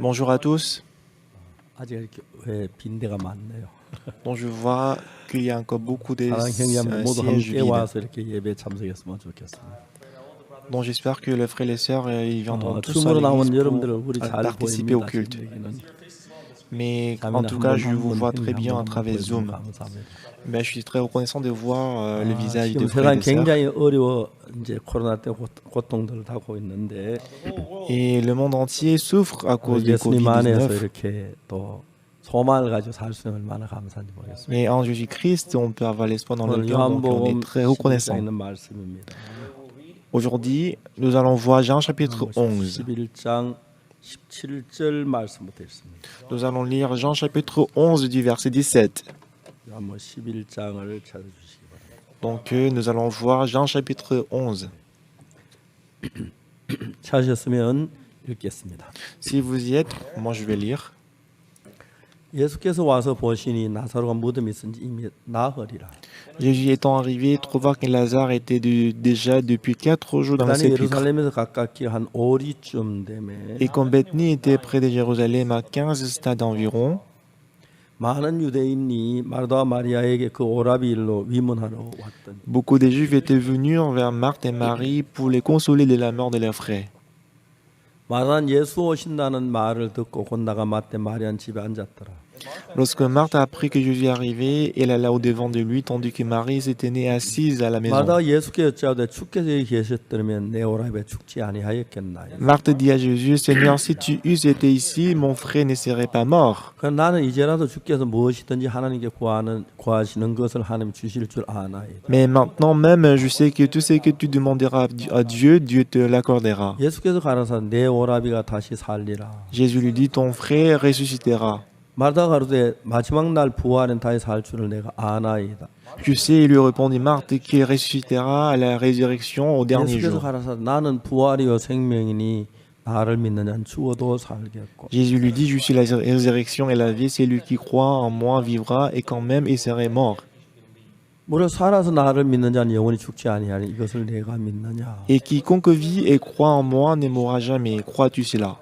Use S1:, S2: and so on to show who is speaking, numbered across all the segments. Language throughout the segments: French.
S1: Bonjour à tous.
S2: 아직 왜 빈대가 많네요.
S1: Donc je vois qu'il y a encore beaucoup de
S2: 사랑 형님 모두
S1: sièges
S2: 함께
S1: vides.
S2: 와서 이렇게 예배 참석했으면 좋겠습니다.
S1: Donc j'espère que les frères et les sœurs ils viendront tous à
S2: 춤으로
S1: l'église
S2: 나온 여러분들
S1: pour
S2: 얼굴이 잘
S1: participer au
S2: 보입니다.
S1: culte.
S2: 여기는
S1: Mais en
S2: 자매는
S1: tout cas, je vous
S2: 한번
S1: vois
S2: 형님
S1: très bien à
S2: 한번
S1: travers
S2: 보여주면
S1: Zoom.
S2: 감사합니다.
S1: Mais je suis très reconnaissant de voir le visage
S2: 지금
S1: de frères et
S2: 세상
S1: de sœurs.
S2: 굉장히 어려워 이제 코로나 때 고통들을 하고 있는데
S1: Et le monde entier souffre à cause du
S2: 예수님 안에서
S1: Covid-19.
S2: 이렇게 또 소망을 가지고 살 수 있는 얼마나 감사한지 모르겠습니다.
S1: Mais en Jésus-Christ, on peut avoir l'espoir dans le
S2: 오늘
S1: cœur, donc on
S2: 요한복음
S1: est très
S2: 11장에
S1: reconnaissant.
S2: 있는 말씀입니다.
S1: Aujourd'hui, nous allons voir Jean chapitre 11.
S2: 11장 17절 말씀부터 읽습니다.
S1: Nous allons lire Jean chapitre 11 du verset 17.
S2: 한번 11장을 찾아주시기 바랍니다.
S1: Donc nous allons voir Jean chapitre 11.
S2: 찾으셨으면 읽겠습니다.
S1: Si vous y êtes, moi je vais lire.
S2: 예수께서 와서 보시니 나사로가 무덤에 있은지 이미 나흘이라.
S1: Jésus étant arrivé, trouva que Lazare était déjà depuis 4 jours dans le
S2: 나는
S1: sépulcre.
S2: 예루살렘에서 가깝게 한 오리쯤 되매
S1: Et comme Bethanie était près de Jérusalem à 15 stades environ,
S2: 많은 유대인이 마르다와 마리아에게 그 오라비 일로 위문하러 왔더니
S1: beaucoup de Juifs étaient venus envers Marthe et Marie pour les consoler de la mort de leurs frères.
S2: 마르다는 예수 오신다는 말을 듣고 곧 나가 마태 마리아는 집에 앉았더라.
S1: Lorsque Marthe a appris que Jésus arrivait, elle alla au-devant de lui, tandis que Marie s'était tenue assise à la maison.
S2: 마르다가 예수께 여짜오되 주께서 여기 계셨더면 내 오라비가 죽지 아니하였겠나요?
S1: Marthe dit à Jésus, Seigneur, si tu eusses été ici, mon frère ne serait pas mort.
S2: 그럼 나는 이제라도 주께서 무엇이든지 하나님께 구하시는 것을 하나님 주실 줄 아나이다.
S1: Mais maintenant même, je sais que tout ce que tu demanderas à Dieu, Dieu te l'accordera.
S2: 예수께서 가라사 내 오라비가 다시 살리라.
S1: Jésus lui dit, ton frère ressuscitera.
S2: 마르다가 가로되 마지막 날 부활은 다시 살 줄을 내가 아나이다.
S1: Je sais, lui répondit Marthe, qu'il ressuscitera à la résurrection au dernier
S2: 예수께서
S1: jour.
S2: 가라사 나는 부활이요 생명이니 나를 믿는 자는 죽어도 살겠고.
S1: Jésus lui dit, je suis la résurrection et la vie, celui qui croit en moi vivra et quand même il serait mort.
S2: 무려 살아서 나를 믿는 자는 영원히 죽지 아니하니 이것을 내가 믿느냐.
S1: Et quiconque vit et croit en moi ne mourra jamais. Crois-tu cela?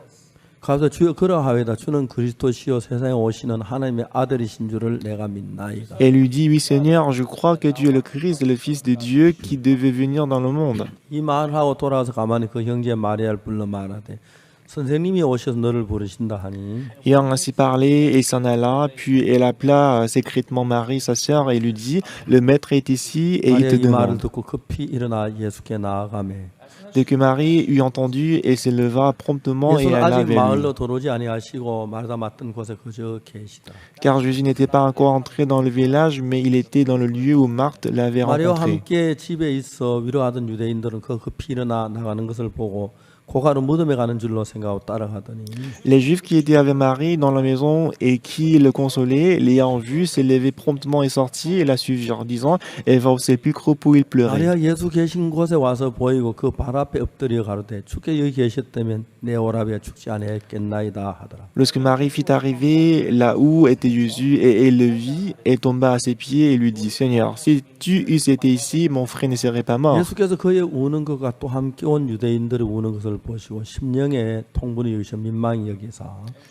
S2: 가서 주여 그러하외다 주는 그리스도시요 세상에 오시는 하나님의 아들이신 줄을 내가 믿나이다.
S1: Et lui dit, oui Seigneur, je crois que tu es le Christ, le Fils de Dieu qui devait venir dans le monde.
S2: 이 말을 하고 돌아와서 가만히 그 형제 마리아를 불러 말하되 선생님이 오셔서 너를 부르신다 하니
S1: Ayant ainsi parlé, il s'en alla, puis elle appela secrètement Marie, sa sœur, et lui dit, le Maître est ici et il
S2: 마리아
S1: te
S2: 이 말을
S1: demande.
S2: 듣고 급히 일어나 예수께 나아가매
S1: Dès que Marie eut entendu, elle se leva promptement et
S2: 예수는
S1: alla
S2: 아직
S1: vers lui.
S2: 마을로 들어오지 아니하시고 마르다 맡은 곳에 그저 계시다.
S1: Car Jésus n'était pas encore entré dans le village, mais il était dans le lieu où Marthe l'avait
S2: 마리아와
S1: rencontré.
S2: 함께 집에 있어 위로하던 유대인들은 그 급히 일어나 나가는 것을 보고 고가로 무덤에 가는 줄로 생각하고 따라가더니
S1: Les Juifs qui étaient avec Marie dans la maison et qui le consolaient, l'ayant vu, se levaient promptement et sortis et la suivirent, disant, elle va au sépulcre où il pleurait.
S2: 마리아 예수 계신 곳에 와서 보이고 그 발 앞에 엎드려 가로되 주께 여기 계셨다면 내 오라비가 죽지 아니했겠나이다 하더라.
S1: Lorsque Marie fit arriver là où était Jésus et elle le vit, elle tomba à ses pieds et lui dit, Seigneur, si tu eusses été ici, mon frère ne serait pas mort.
S2: 예수께서 그의 우는 것과 또 함께 온 유대인들이 우는 것을 보시고 심령에 통분이 여기서 민망히 여기사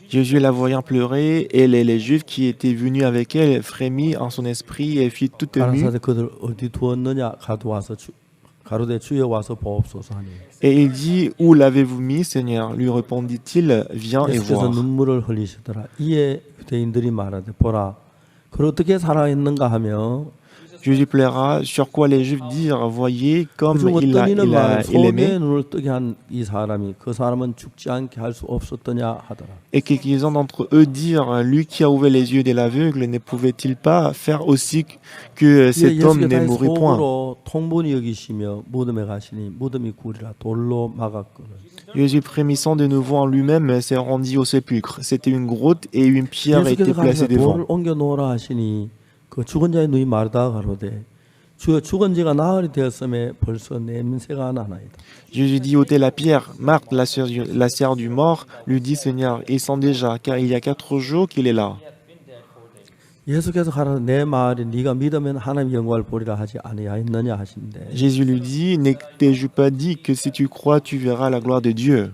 S1: Jésus la voyant pleurer, elle et les Juifs qui étaient venus avec elle frémit en son esprit et fit toute émue.
S2: 가라사대 그들 어디 두었느냐 가져와서 가로되 주여 와서 보옵소서 하니
S1: Et il dit, où l'avez-vous mis, Seigneur? Lui répondit-il, viens et
S2: 예수께서
S1: voir.
S2: 눈물을 흘리시더라. 이에 유대인들이 말하되 보라 그 어떻게 살아있는가 하며
S1: Jésus pleura, sur quoi les Juifs dirent, voyez comme
S2: 그중
S1: il
S2: 어떤 이는 말은
S1: aimait.
S2: 소매의 눈을 뜨게 한 이 사람이 그 사람은 죽지 않게 할 수 없었더냐 하더라.
S1: Et quelques-uns d'entre eux dirent, lui qui a ouvert les yeux de l'aveugle, ne pouvait-il pas faire aussi que cet homme ne mourût point?
S2: 속으로 통분이 여기시며 무덤에 가시니 무덤이 굴이라 돌로 막았거늘.
S1: Jésus, frémissant de nouveau en lui-même, s'est rendu au sépulcre. C'était une grotte et une pierre était
S2: 예수께서
S1: placée
S2: 가서 돌을
S1: devant.
S2: 옮겨 놓으라 하시니 그 죽은 자의 눈이 마르다가 가로되 주여 죽은 지가 나흘이 되었음에 벌써 냄새가 나나이다.
S1: Jésus dit ôtez la pierre. Marthe, la sœur du mort, lui dit Seigneur, il sent déjà, car il y a 4 jours qu'il est là.
S2: 예수께서 가라사 내 말이 네가 믿으면 하나님의 영광을 보리라 하지 아니하였느냐 하신대.
S1: Jésus lui dit, ne t'ai-je pas dit que si tu crois, tu verras la gloire de Dieu?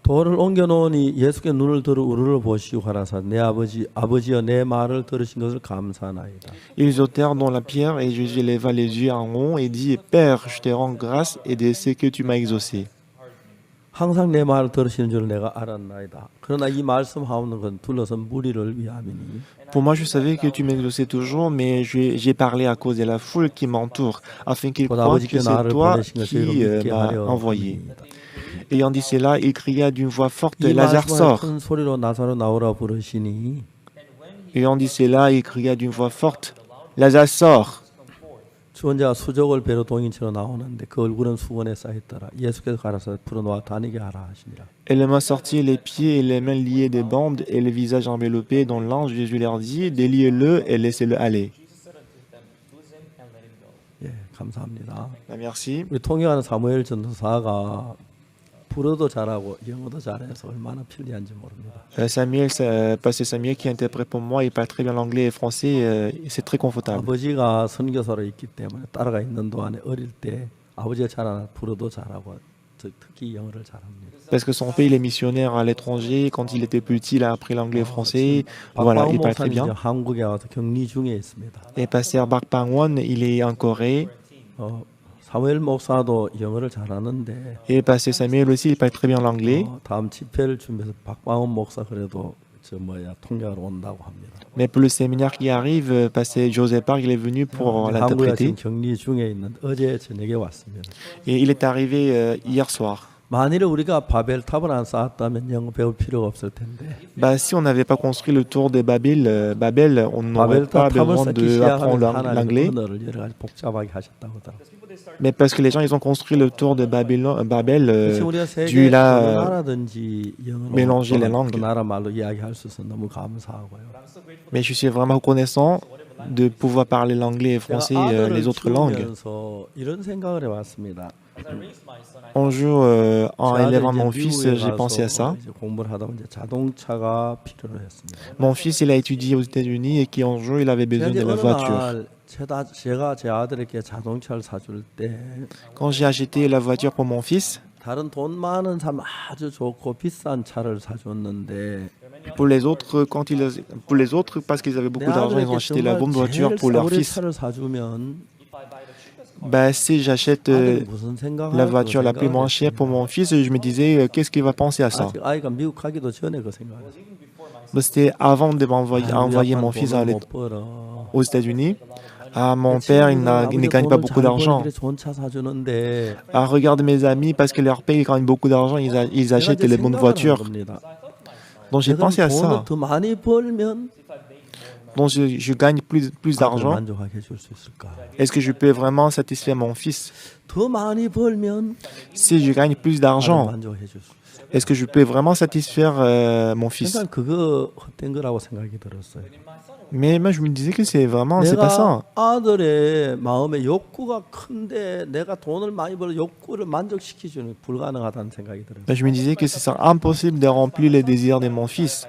S2: 돌을 옮겨 놓으니 예수께 눈을 들어 우르르 보시고 가라사 내 아버지여 내 말을 들으신 것을 감사하나이다.
S1: Ils ôtèrent dans la pierre et Jésus leva les yeux en haut et dit, Père, je te rends grâce et de ce que tu m'as exaucé.
S2: 항상 내 말을 들으시는 줄 내가 알았나이다. 그러나 이 말씀하오는 건 둘러선 무리를 위함이니
S1: Pour moi, je savais que tu m'exauçais toujours, mais j'ai parlé à cause de la foule qui m'entoure, afin qu'ils
S2: 곧
S1: croient que
S2: 아버지께
S1: c'est
S2: 나를
S1: toi
S2: 보내신 것을
S1: qui
S2: 믿게
S1: m'as
S2: 하려
S1: envoyé.
S2: 함이니이다.
S1: Ayant dit cela, il cria d'une voix forte,
S2: 이
S1: Lazare
S2: 말씀을
S1: sort.
S2: 큰 소리로 나사로 나오라 부르시니
S1: Ayant dit cela, il cria d'une voix forte, Lazare sort.
S2: 주원자가 수족을 배로 동인처럼 나오는데 그 얼굴은 수건에 쌓였더라. 예수께서 가라사 풀어놓아 다니게 하라 하시니라.
S1: Et les mains sorties, les pieds et les mains liés des bandes et le visage enveloppé dans l'ange, Jésus leur dit, déliez-le et laissez-le aller.
S2: 예, 감사합니다.
S1: Merci.
S2: 우리 통역하는 사무엘 전도사가 불어도 잘하고 영어도 잘해서 얼마나 편리한지 모릅니다.
S1: Pasteur Samuel qui interprète pour moi, il parle très bien l'anglais et français, c'est très confortable.
S2: 아버지가 선교사로 있기 때문에 따라가 있는 동안에 어릴 때 아버지가 잘하나 불어도 잘하고 특히 영어를 잘합니다.
S1: Parce que son père, il est missionnaire à l'étranger. Quand il était petit, il a appris l'anglais et le français. Voilà, il parle très bien.
S2: 한국에 와서 격리 중에 있습니다.
S1: Et pasteur Bak Pangwon, il est en Corée.
S2: 사무엘 목사도 영어를 잘하는데
S1: Et pasteur Samuel aussi, il parle très bien l'anglais.
S2: 다음 집회를 준비해서 박광원 목사 그래도 통역하러 온다고 합니다.
S1: Mais pour le séminaire qui arrive, pasteur Joseph Park, il est venu pour l'interpréter.
S2: 한국에 격리 중에 있는 어제 저녁에 왔습니다.
S1: Et il est arrivé hier soir.
S2: 만일 우리가 바벨탑을 안 쌓았다면 영어 배울 필요가 없을 텐데.
S1: Bah, si on n'avait pas construit le tour de Babel, on n'aurait pas besoin d'apprendre l'anglais.
S2: 복잡하게 하셨다고 하더라고요.
S1: Mais parce que les gens, ils ont construit le tour de Babel, Dieu a mélangé les langues.
S2: 그 나라 말로 이야기할 수 있어서 너무 감사하고요.
S1: Mais je suis vraiment reconnaissant de pouvoir parler l'anglais et français, les autres langues.
S2: 이런 생각을 해봤습니다.
S1: Un jour, en élevant mon fils, j'ai pensé à ça.
S2: 공부를 하다 보니 자동차가 필요로 했습니다.
S1: Mon fils, il a étudié aux États-Unis et qu'un jour, il avait besoin de la voiture.
S2: 제가 제 아들에게 자동차를 사줄 때
S1: Quand j'ai acheté la voiture pour mon fils,
S2: 다른 돈 많은 사람 아주 좋고 비싼 차를 사줬는데
S1: pour les autres, parce qu'ils avaient beaucoup d'argent, ils ont acheté la bonne voiture pour leur fils.
S2: 차를 사주면
S1: Bah, si j'achète la voiture la plus moins chère pour mon fils, je me disais, qu'est-ce qu'il va penser à ça?
S2: 아이가 미국 가기도 전에 그 생각을
S1: Bah, c'était avant de m'envoyer mon fils aux États-Unis. Ah, mon père, il ne gagne pas beaucoup d'argent. Ah, regarde mes amis, parce que leur père, ils gagnent beaucoup d'argent, ils achètent les bonnes voitures. Donc j'ai pensé à ça. Donc je gagne plus d'argent. Est-ce que je peux vraiment satisfaire mon fils? Si je gagne plus d'argent, est-ce que je peux vraiment satisfaire mon fils? Mais moi, je me disais que c'est pas ça.
S2: 아들의 마음에 욕구가 큰데 내가 돈을 많이 벌어 욕구를 만족시키기는 불가능하다는 생각이 들어요.
S1: Je me disais que c'est impossible de remplir les désirs de mon fils.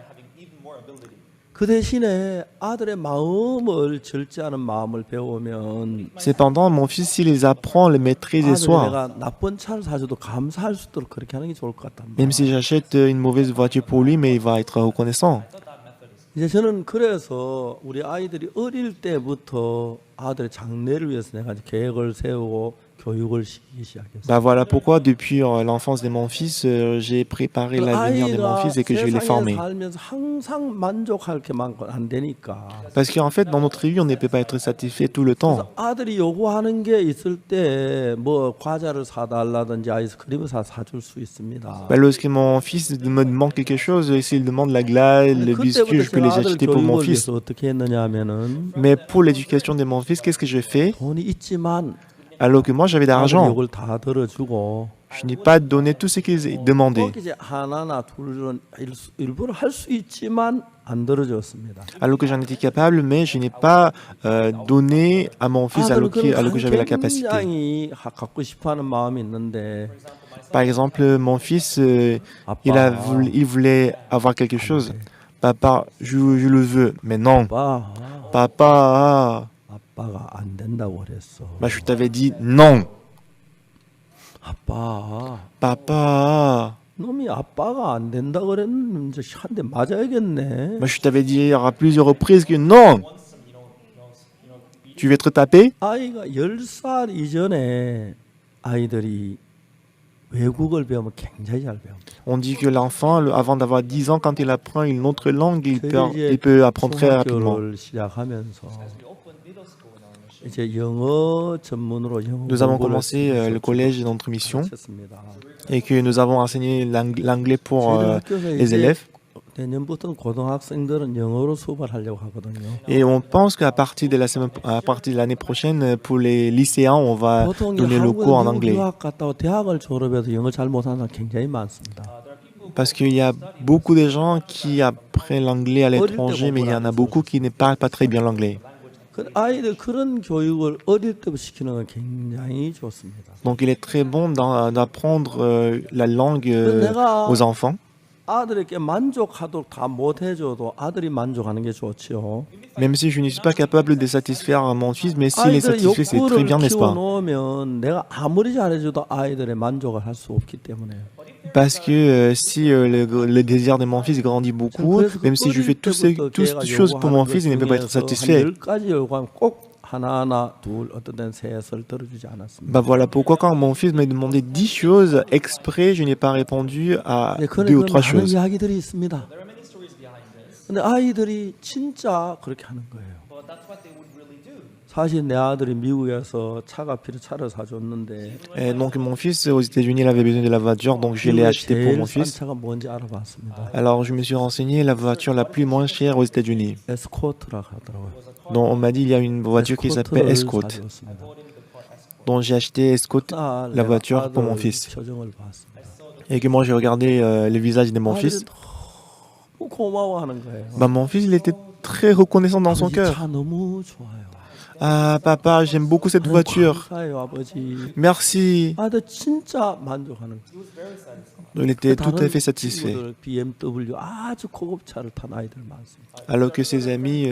S2: 그 대신에 아들의 마음을 절제하는 마음을 배우면
S1: Cependant, mon fils, s'il les apprend, le maîtrise et soi.
S2: 내가 나쁜 차를 사줘도 감사할 수 있도록 그렇게 하는 게 좋을 것 같다.
S1: Même si j'achète une mauvaise voiture pour lui, mais il va être reconnaissant.
S2: 이제 저는 그래서 우리 아이들이 어릴 때부터 아들의 장래를 위해서 내가 계획을 세우고 교육을 시키기 시작했어요.
S1: Bah voilà pourquoi depuis l'enfance de mon fils, j'ai préparé l'avenir de mon fils et que je l'ai formé.
S2: 살면서 항상 만족할 게만 안 되니까.
S1: Parce qu'en fait, dans notre vie, on ne peut pas être satisfait tout le temps.
S2: 아들이 요구하는 게 있을 때 뭐 과자를 사달라든지 아이스크림을 사줄 수 있습니다.
S1: Bah, lorsque mon fils me demande quelque chose, s'il demande la glace, le biscuit, je peux les acheter pour mon fils.
S2: 어떻게 했느냐면은
S1: Mais pour l'éducation de mon fils, qu'est-ce que je fais?
S2: 돈이 있지만
S1: Alors que moi, j'avais d'argent.
S2: 요구를 다 들어주고
S1: Je n'ai pas donné tout ce qu'ils demandaient.
S2: 이제 하나나 둘은 일부러 할 수 있지만 안 들어줬습니다.
S1: Alors que j'en étais capable, mais je n'ai pas donné à mon fils alors que j'avais la capacité.
S2: 굉장히 갖고 싶어하는 마음이 있는데
S1: Par exemple, mon fils, il voulait avoir quelque chose. Papa, je le veux, mais non. Papa,
S2: 아빠가 안 된다고 그랬어.
S1: bah, je t'avais dit non.
S2: 아빠,
S1: Papa,
S2: 놈이 아빠가 안 된다 그랬는데 한 대 맞아야겠네.
S1: Moi, je t'avais dit à plusieurs reprises que non, tu veux être tapé.
S2: 아이가 10살 이전에 아이들이 외국어를 배우면 굉장히 잘 배웁니다.
S1: On dit que l'enfant, avant d'avoir 10 ans, quand il apprend une autre langue, il peut apprendre très rapidement.
S2: 중학교를 시작하면서 이제 영어 전문으로 영어
S1: Nous avons commencé le collège dans notre mission et que nous avons enseigné l'anglais pour les élèves.
S2: 내년부터는 고등학생들은 영어로 수업을 하려고 하거든요.
S1: Et on pense qu'à partir de à partir de l'année prochaine, pour les lycéens, on va donner le cours en anglais.
S2: 유학 갔다 대학을 졸업해서 영어 잘 못하는 사람 굉장히 많습니다.
S1: Parce qu'il y a beaucoup de gens qui apprennent l'anglais à l'étranger, mais il y en a beaucoup qui ne parlent pas très bien l'anglais.
S2: 아이들 그런 교육을 어릴 때부터 시키는 건 굉장히 좋습니다.
S1: Donc il est très bon d'apprendre la langue aux enfants.
S2: 아들에게 만족하도록 다 못해줘도 아들이 만족하는 게 좋지요.
S1: Même si je ne suis pas capable de satisfaire mon fils, mais s'il est satisfait, c'est très bien, n'est-ce pas?
S2: 키워놓으면 내가 아무리 잘해줘도 아이들의 만족을 할 수 없기 때문에.
S1: Parce que si le désir de mon fils grandit beaucoup, même si je fais toutes ces choses pour mon fils, il ne peut pas être satisfait. Bah voilà pourquoi quand mon fils m'a demandé 10 choses exprès, je n'ai pas répondu à 2 ou 3 choses.
S2: 근데 아이들이 진짜 그렇게 하는 거예요. 사실 내 아들이 미국에서 차가 필요 차를 사줬는데.
S1: Et donc mon fils aux États-Unis il avait besoin de la voiture, donc je l'ai acheté pour mon fils.
S2: 차가 뭔지 알아봤습니다.
S1: Alors je me suis renseigné la voiture la plus moins chère aux États-Unis.
S2: 에스코트라고 하더라고요.
S1: Donc on m'a dit il y a une voiture qui s'appelle Escort. Donc j'ai acheté Escort, la voiture pour mon fils. Et que moi j'ai regardé le visage de mon fils. Bah, mon fils il était très reconnaissant dans son cœur. Ah papa, j'aime beaucoup cette voiture. Merci. Il était tout à fait satisfait. Alors que ses amis,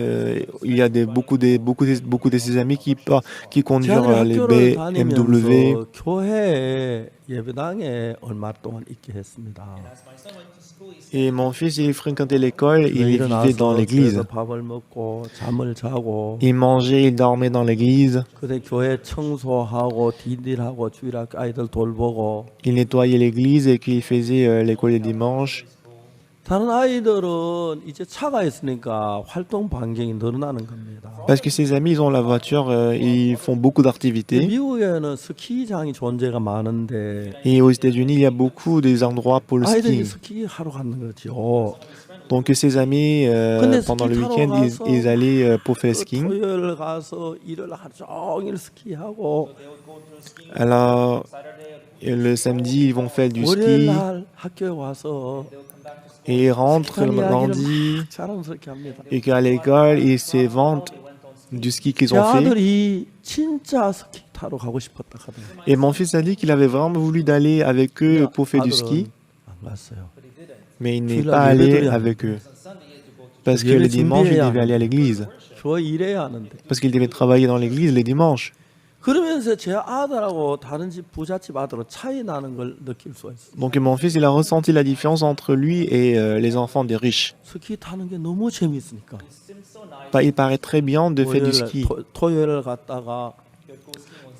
S1: il y a beaucoup de ses amis qui conduisent les BMW. Et mon fils, il fréquentait l'école, il vivait dans l'église. Il mangeait, il dormait dans l'église. Il nettoyait l'église et qu'il faisait l'école le dimanche. Parce que ses amis, ils ont la voiture, ils font beaucoup d'activités. Et aux États-Unis, il y a beaucoup d'endroits pour le ski. Donc ses amis, pendant le week-end, ils allaient pour faire le ski. Alors, le samedi, ils vont faire du ski. Et ils rentrent le lundi. Et qu'à l'école, ils se vantent du ski qu'ils ont fait. Et mon fils a dit qu'il avait vraiment voulu d'aller avec eux pour faire du ski. Mais il n'est pas allé avec eux. Parce que le dimanche, il devait aller à l'église. Parce qu'il devait travailler dans l'église les dimanches. Donc mon fils, il a ressenti la différence entre lui et les enfants des riches. Il paraît très bien de faire du ski.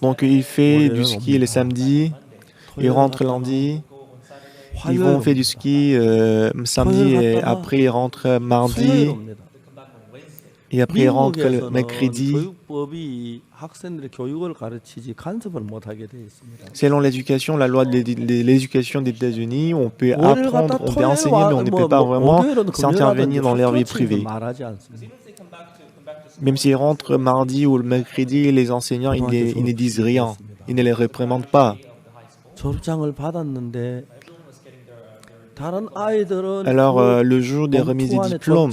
S1: Donc il fait du ski le samedi, il rentre lundi, ils vont faire du ski samedi et après ils rentrent mardi. Et après, il rentre le mercredi. Selon l'éducation, la loi de l'éducation des États-Unis, on peut apprendre, on peut enseigner, mais on ne peut pas vraiment s'intervenir dans leur vie privée. Même s'ils rentrent mardi ou le mercredi, les enseignants, ils ne disent rien. Ils ne les réprimandent pas. Alors, le jour des remises des diplômes,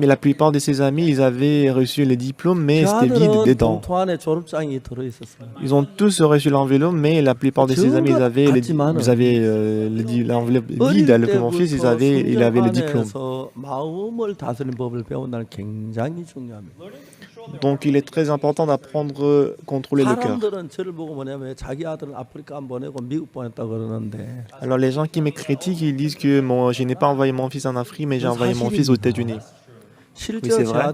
S1: la plupart de ses amis, ils avaient reçu les diplômes, mais c'était vide dedans. Ils ont tous reçu l'enveloppe, mais la plupart de ses amis, ils avaient l'enveloppe vide, alors que mon fils, il avait le diplôme. Donc il est très important d'apprendre à contrôler le cœur. Alors les gens qui me critiquent, ils disent que je n'ai pas envoyé mon fils en Afrique, mais j'ai envoyé mon fils aux États-Unis. Oui, c'est vrai.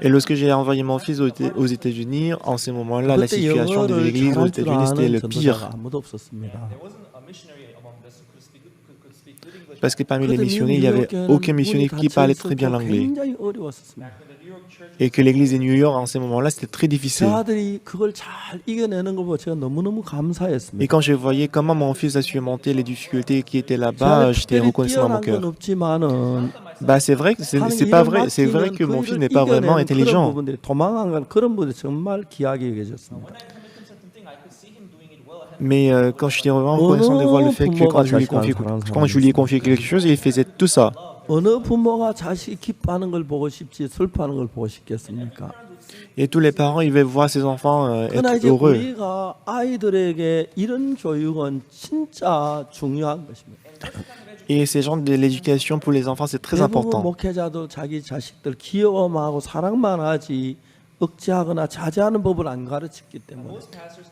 S1: Et lorsque j'ai envoyé mon fils aux États-Unis, en ce moment-là, la situation de l'Église aux États-Unis, c'était le pire. Parce que parmi les missionnaires, il n'y avait aucun missionnaire qui parlait très bien l'anglais. Et que l'église de New York, en ce moment-là, c'était très difficile. Et quand je voyais comment mon fils a surmonté les difficultés qui étaient là-bas, j'étais reconnaissant dans mon cœur. Bah, c'est vrai, c'est pas vrai. C'est vrai que mon fils n'est pas vraiment intelligent. Mais quand j'étais vraiment reconnaissant de voir le fait que quand je lui ai confié quelque chose, il faisait tout ça. Et tous les parents, ils veulent voir ses enfants être heureux. Et ces genres de l'éducation pour les enfants, c'est très important.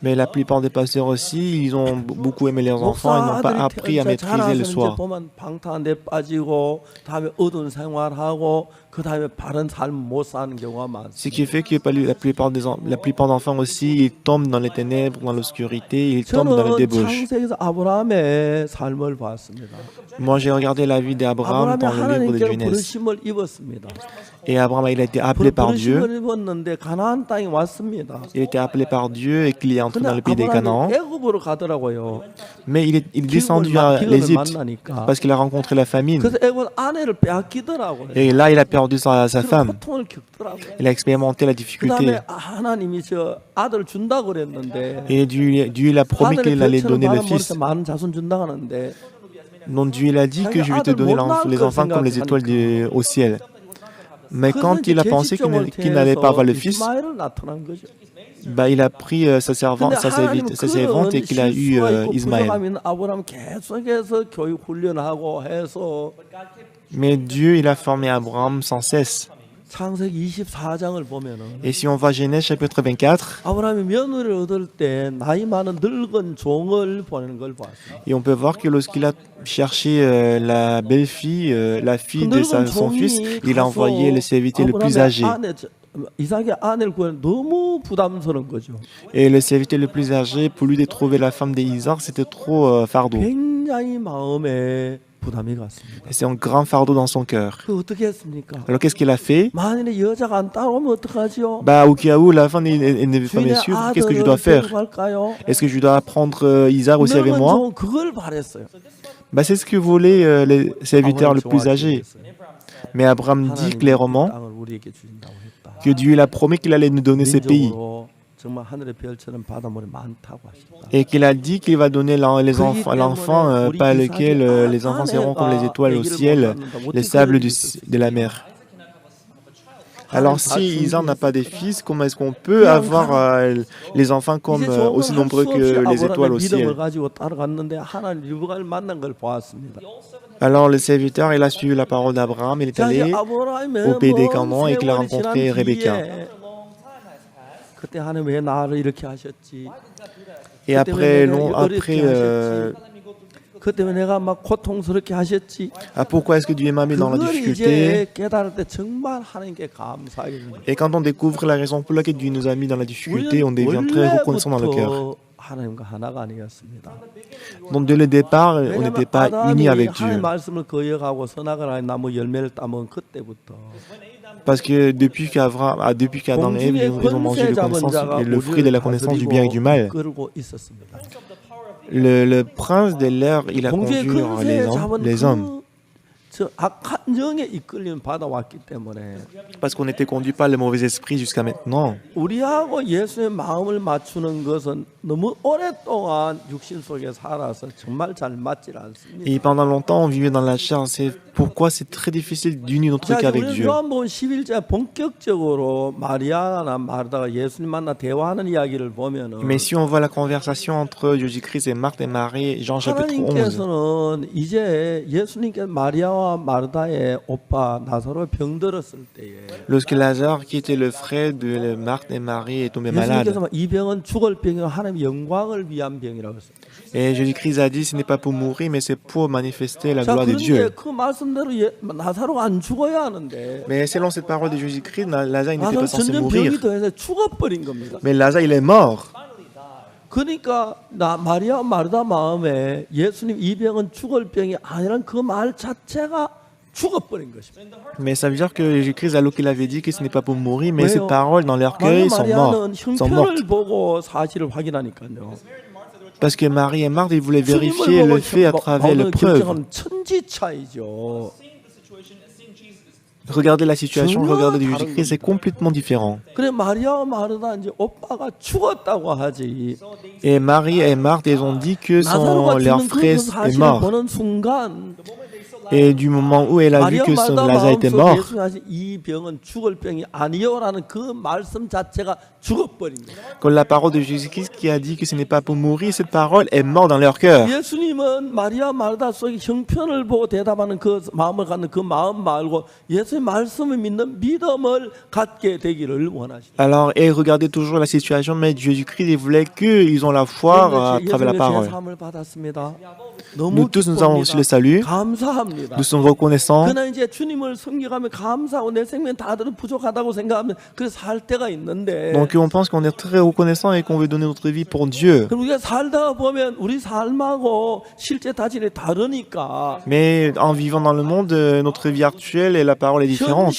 S1: Mais la plupart des pasteurs aussi, ils ont beaucoup aimé leurs enfants, ils n'ont pas appris à maîtriser le soi. Ce qui fait que la plupart d'enfants aussi, ils tombent dans les ténèbres, dans l'obscurité, ils tombent dans le débauche. Moi, j'ai regardé la vie d'Abraham dans le livre de Genèse. Et Abraham, il a été appelé par Dieu. Il était appelé par Dieu et qu'il est entré dans le pays des Canaan. Mais il est descendu à l'Égypte parce qu'il a rencontré la famine. Et là, il a perdu sa femme. Il a expérimenté la difficulté. Et Dieu il a promis qu'il allait donner le fils. Donc Dieu il a dit que je vais te donner les enfants comme les étoiles au ciel. Mais quand il a pensé qu'il n'allait pas avoir le fils, bah, il a pris sa servante et qu'il a eu Ismaël. Mais Dieu, il a formé Abraham sans cesse. Et si on va à Genèse chapitre 24, et on peut voir que lorsqu'il a cherché la belle-fille, la fille de son fils, il a envoyé le serviteur le plus âgé. Et le serviteur le plus âgé, pour lui de trouver la femme d'Isaac, c'était trop fardeau. C'est un grand fardeau dans son cœur. Alors qu'est-ce qu'il a fait? Bah, au cas où la femme ne veut pas me suivre, qu'est-ce que je dois faire? Est-ce que je dois prendre Isaac aussi avec moi? Bah, c'est ce que voulait le serviteur le plus âgé. Mais Abraham dit clairement que Dieu il a promis qu'il allait nous donner ces pays. Et qu'il a dit qu'il va donner l'enfant par lequel les enfants seront comme les étoiles au ciel, les sables de la mer. Alors si Isaac n'a pas de fils, comment est-ce qu'on peut avoir les enfants comme aussi nombreux que les étoiles au ciel? Alors le serviteur, il a suivi la parole d'Abraham, il est allé au pays des Canaan et qu'il a rencontré Rebecca. Et après pourquoi est-ce que Dieu m'a mis dans la difficulté? Et quand on découvre la raison pour laquelle Dieu nous a mis dans la difficulté, on devient très reconnaissant dans le cœur. Donc dès le départ, on n'était pas unis avec Dieu. Parce que depuis qu'Adam et Ève, ils ont mangé le fruit de la connaissance du bien et du mal, le prince de l'air, il a conduit les hommes. Parce qu'on était conduit par le mauvais esprit jusqu'à maintenant. Et pendant longtemps, on vivait dans la chair. C'est pourquoi c'est très difficile d'unir notre cœur avec Dieu. Mais si on voit la conversation entre Jésus-Christ et Marthe et Marie, Jean chapitre 11, Lorsque Lazare, qui était le frère de Marthe et Marie, est tombé malade, et Jésus-Christ a dit, ce n'est pas pour mourir, mais c'est pour manifester la gloire de Dieu. Mais selon cette parole de Jésus-Christ, Lazare n'était pas censé mourir. Mais Lazare, il est mort.
S2: 그러니까 마리아 마르다 마음에 예수님 이 병은 죽을 병이 아니란 그 말 자체가 죽어버린 것입니다.
S1: Mais ça veut dire que Jésus-Christ, alors qu'il avait dit que ce n'est pas pour mourir, mais ces paroles dans leur cœur sont mortes.
S2: 보고 사실을 확인하니까요.
S1: Parce que Marie et Marthe, ils voulaient vérifier le fait à travers les preuves. Regardez la situation, regardez Jésus-Christ, c'est complètement différent. Et Marie et Marthe, ils ont dit que leur frère est mort. Et du moment où elle a vu que son Lazare était mort, quand la parole de Jésus-Christ qui a dit que ce n'est pas pour mourir, cette parole est morte dans leur cœur. Alors, elle regardait toujours la situation, mais Jésus-Christ, il voulait qu'ils ont la foi à travers la parole. Nous tous, nous avons reçu le salut. Nous sommes reconnaissants. Donc on pense qu'on est très reconnaissant et qu'on veut donner notre vie pour Dieu. Mais en vivant dans le monde, notre vie actuelle et la parole est différente.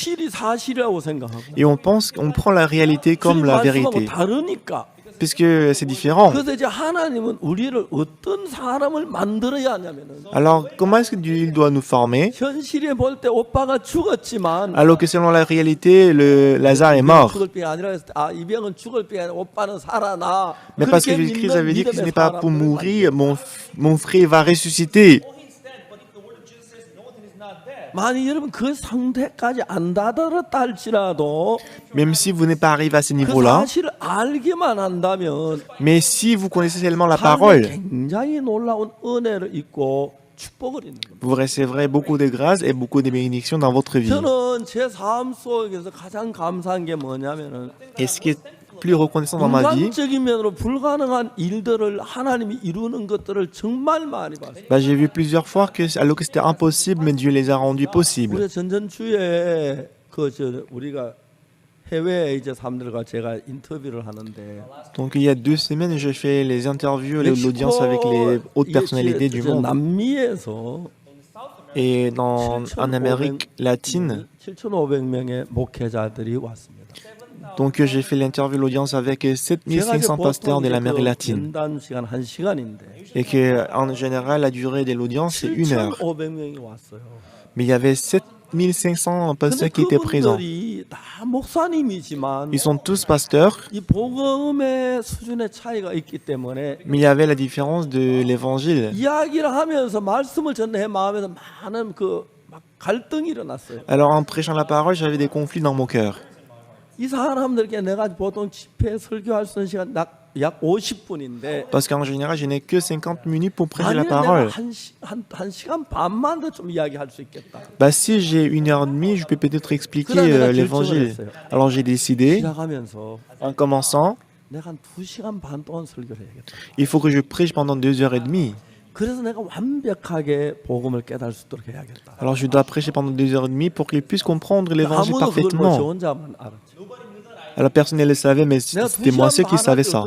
S1: Et on pense qu'on prend la réalité comme la vérité. Puisque c'est différent. Alors, comment est-ce que Dieu doit nous former? Alors que selon la réalité, Lazare est mort. Mais parce que Jésus-Christ avait dit que ce n'est pas pour mourir, mon frère va ressusciter. Même si vous n'êtes pas arrivé à ce niveau-là, mais si vous connaissez seulement la parole, vous recevrez beaucoup de grâce et beaucoup de bénédictions dans votre vie. Et ce qui est plus reconnaissant dans ma vie, j'ai vu plusieurs fois que alors que c'était impossible, mais Dieu les a rendus possibles. Donc il y a 2 semaines, j'ai fait les interviews, l'audience avec les hautes personnalités du monde. Et en Amérique latine, donc j'ai fait l'interview, l'audience avec 7500 pasteurs de l'Amérique latine. Et qu'en général, la durée de l'audience, c'est 1 heure. Mais il y avait 7500 pasteurs qui étaient présents. Ils sont tous pasteurs. Mais il y avait la différence de l'évangile. Alors en prêchant la parole, j'avais des conflits dans mon cœur. Parce qu'en général, je n'ai que 50 minutes pour prêcher la parole. Si j'ai 1h30, je peux peut-être expliquer l'évangile. Alors j'ai décidé, en commençant, il faut que je prêche pendant 2h30. Alors je dois prêcher pendant 2h30 pour qu'ils puissent comprendre l'évangile parfaitement. Alors personne ne le savait, mais c'était moi seul qui savais ça.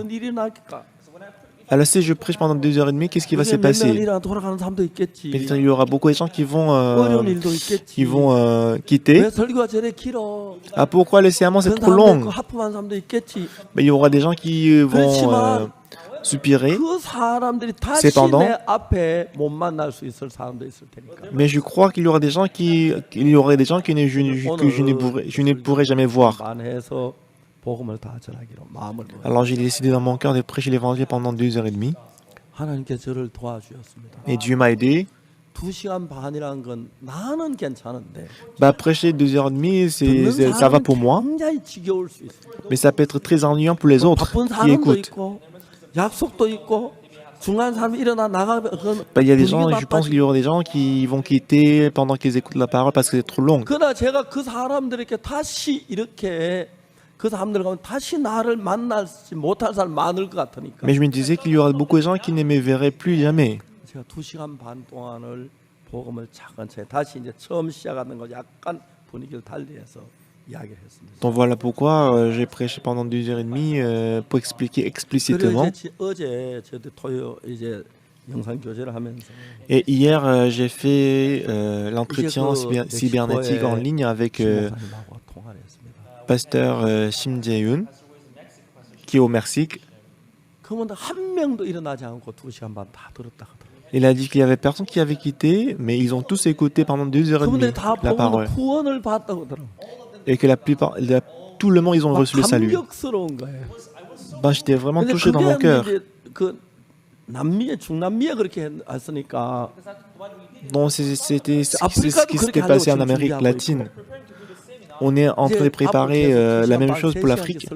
S1: Alors si je prêche pendant 2h30, qu'est-ce qui va se passer? Peut-être il y aura beaucoup de gens qui vont quitter. Pourquoi le sermon c'est trop long? Il y aura des gens qui vont soupirer. Cependant, mais je crois qu'il y aura des gens que je ne pourrai jamais voir. Alors j'ai décidé dans mon cœur de prêcher l'évangile pendant 2h30. Et Dieu m'a aidé. Prêcher 2h30, ça va pour moi. Mais ça peut être très ennuyant pour les autres qui écoutent. il y a des gens, je pense qu'il y aura des gens qui vont quitter pendant qu'ils écoutent la parole parce que c'est trop long. Mais je me disais qu'il y aura beaucoup de gens qui ne me verraient plus jamais. Donc voilà pourquoi j'ai prêché pendant 2h30 pour expliquer explicitement. Et hier, j'ai fait l'entretien cybernétique en ligne avec pasteur Shim Jae-yoon, qui est au Mexique. Il a dit qu'il y avait personne qui avait quitté, mais ils ont tous écouté pendant 2h30 la parole. Et que la plupart, tout le monde, ils ont reçu le salut. Ben, j'étais vraiment touché dans mon cœur. Donc c'était ce qui s'était passé en Amérique latine. On est en train de préparer la même chose pour l'Afrique.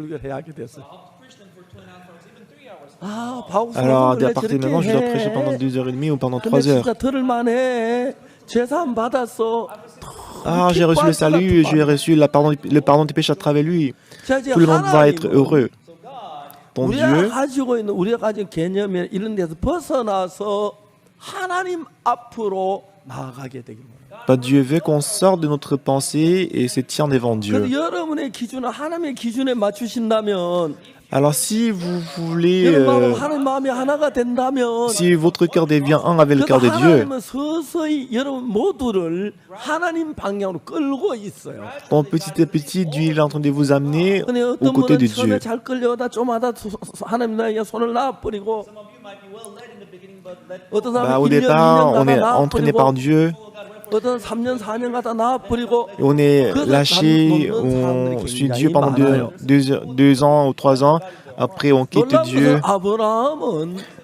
S1: Alors, à partir de maintenant, je dois prêcher pendant 2h30 ou pendant 3h. Ah, j'ai reçu le salut, j'ai reçu le pardon des péchés à travers lui. Tout le monde va être heureux. Ton Dieu, Dieu veut qu'on sorte de notre pensée et se tient devant Dieu. Alors si vous voulez, si votre cœur devient un avec le cœur de Dieu, donc petit à petit, Dieu est en train de vous amener aux côtés de Dieu. Au départ, on est entraîné par Dieu. Et on est lâché, on suit Dieu pendant 2 ans ou 3 ans. Après, on quitte Dieu.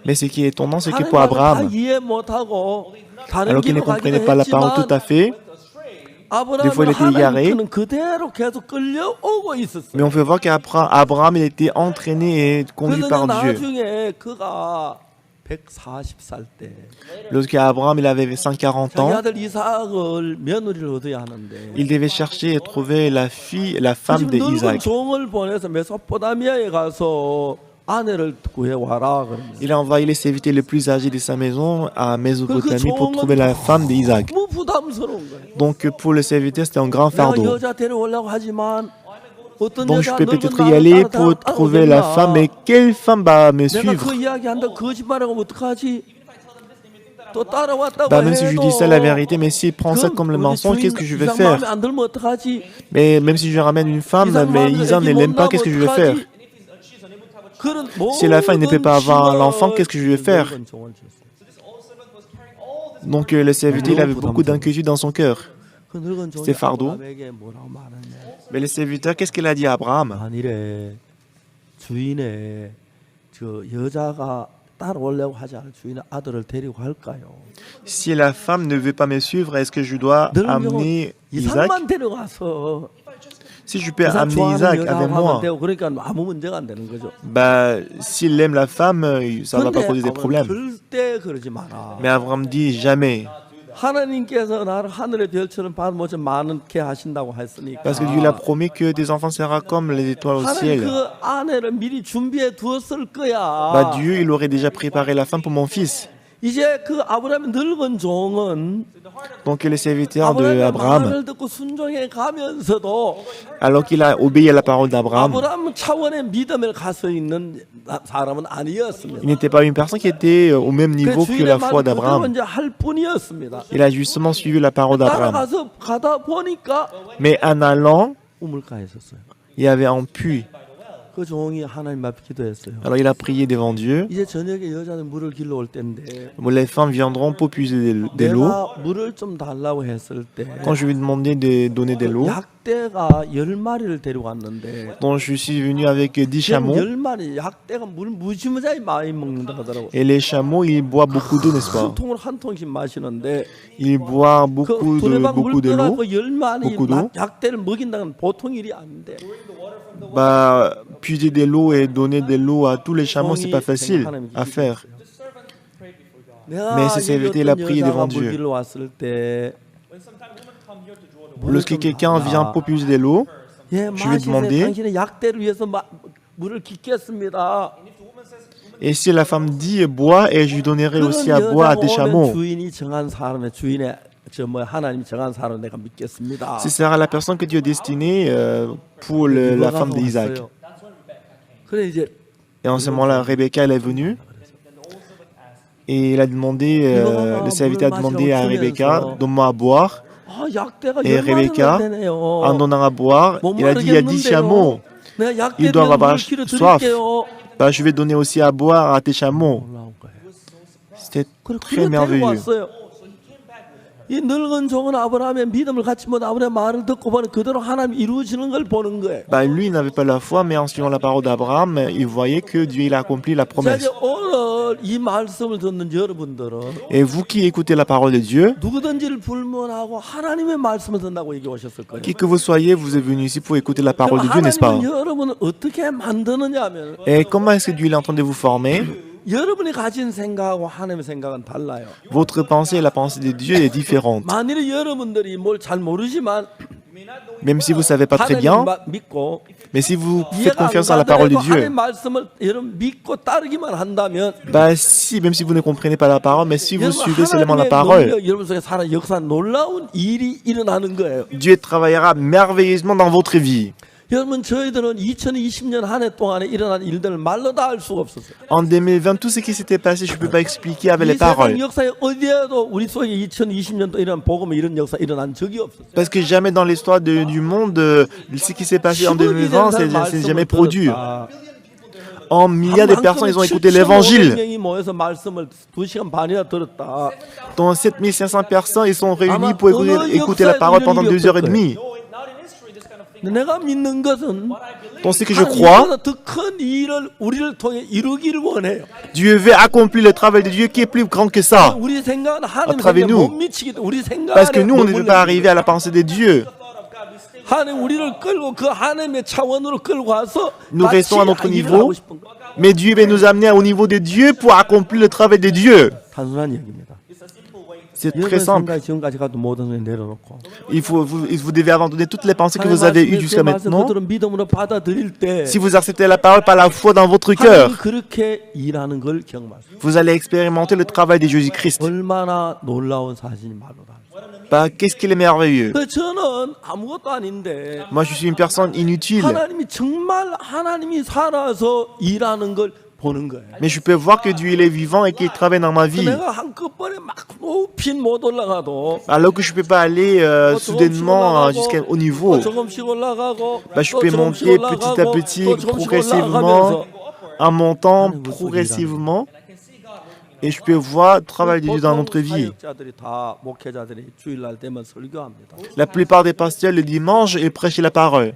S1: Mais ce qui est étonnant, c'est que pour Abraham, alors qu'il ne comprenait pas la parole tout à fait, des fois il était égaré. Mais on peut voir qu'Abraham il était entraîné et conduit par Dieu. Lorsqu'Abraham il avait 140 ans, il devait chercher et trouver la femme d'Isaac. Il a envoyé les serviteurs les plus âgés de sa maison à Mésopotamie pour trouver la femme d'Isaac. Donc pour le serviteur, c'était un grand fardeau. Donc je peux peut-être y aller pour trouver la femme, mais quelle femme va me suivre? Même si je dis ça la vérité, mais s'il prend ça comme le mensonge, qu'est-ce que je vais faire? Mais même si je ramène une femme, mais Isaac ne l'aime pas, qu'est-ce que je vais faire? Si la femme ne peut pas avoir l'enfant, qu'est-ce que je vais faire? Donc le serviteur, il avait beaucoup d'inquiétude dans son cœur. C'était fardeau. Mais le serviteur, qu'est-ce qu'il a dit à Abraham? Si la femme ne veut pas me suivre, est-ce que je dois amener Isaac? Si je peux amener Isaac avec moi, s'il aime la femme, ça ne va pas poser des problèmes. Mais Abraham dit jamais. Parce que Dieu l'a promis que tes enfants seront comme les étoiles au ciel. Dieu, il aurait déjà préparé la femme pour mon fils. Donc le serviteur d'Abraham, alors qu'il a obéi à la parole d'Abraham, il n'était pas une personne qui était au même niveau que la foi d'Abraham. Il a justement suivi la parole d'Abraham. Mais en allant, il y avait un puits. Alors il a prié devant Dieu. Les femmes viendront pour puiser de l'eau. Quand je lui ai demandé de donner de l'eau, donc je suis venu avec 10 chameaux. Et les chameaux, ils boivent beaucoup d'eau, n'est-ce pas? Ils boivent beaucoup de l'eau. Beaucoup d'eau. Puiser de l'eau et donner de l'eau à tous les chameaux, c'est pas facile à faire. Mais sa serviteur, il a prié devant Dieu. Lorsque quelqu'un vient pour puiser de l'eau, je vais demander, et si la femme dit bois, et je lui donnerai aussi à boire à tes chameaux. Ce sera la personne que Dieu a destinée pour la femme d'Isaac. Et en ce moment-là, Rebecca, elle est venue. Et il a demandé, le serviteur a demandé à Rebecca, donne-moi à boire. Et Rebecca, en donnant à boire, il a dit, il y a 10 chameaux. Ils doivent avoir soif. Bah, je vais donner aussi à boire à tes chameaux. C'était très merveilleux. Bah, lui, il n'avait pas la foi, mais en suivant la parole d'Abraham, il voyait que Dieu il a accompli la promesse. Et vous qui écoutez la parole de Dieu, qui que vous soyez, vous êtes venu ici pour écouter la parole de Dieu, n'est-ce pas? Et comment est-ce que Dieu est en train de vous former? Votre pensée et la pensée de Dieu est différente. Même si vous ne savez pas très bien, mais si vous faites confiance à la parole de Dieu, bah si, même si vous ne comprenez pas la parole, mais si vous suivez seulement la parole, Dieu travaillera merveilleusement dans votre vie. En 2020, tout ce qui s'était passé, je ne peux pas expliquer avec les paroles. Parce que jamais dans l'histoire du monde, ce qui s'est passé en 2020, ça s'est jamais produit. En milliards de personnes, ils ont écouté l'évangile. Dans 7500 personnes, ils sont réunis pour écouter la parole pendant 2h30. Dans ce que je crois, Dieu veut accomplir le travail de Dieu qui est plus grand que ça à travers nous. Parce que nous, on ne peut pas arriver à la pensée de Dieu. Nous restons à notre niveau, mais Dieu veut nous amener au niveau de Dieu pour accomplir le travail de Dieu. C'est très simple. Vous devez abandonner toutes les pensées que vous avez eues jusqu'à maintenant. Si vous acceptez la parole par la foi dans votre cœur, vous allez expérimenter le travail de Jésus-Christ. Bah, qu'est-ce qu'il est merveilleux. Moi, je suis une personne inutile. Mais je peux voir que Dieu il est vivant et qu'il travaille dans ma vie. Alors que je ne peux pas aller soudainement jusqu'au niveau. Bah, je peux monter petit à petit, progressivement, en montant progressivement. Et je peux voir le travail de Dieu dans notre vie. La plupart des pasteurs, le dimanche, ils prêchent la parole.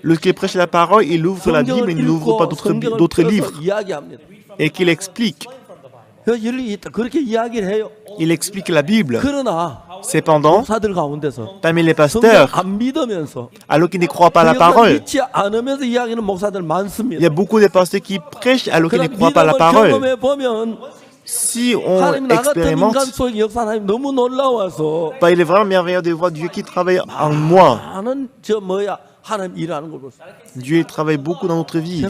S1: Lorsqu'ils prêchent la parole, ils ouvrent la Bible, mais ils n'ouvrent pas d'autres livres. Et qu'ils expliquent. Il explique la Bible. Cependant, parmi les pasteurs, alors qu'ils ne croient pas à la parole, il y a beaucoup de pasteurs qui prêchent alors qu'ils ne croient pas à la parole. Si on expérimente, il est vraiment merveilleux de voir Dieu qui travaille en moi. Dieu travaille beaucoup dans notre vie.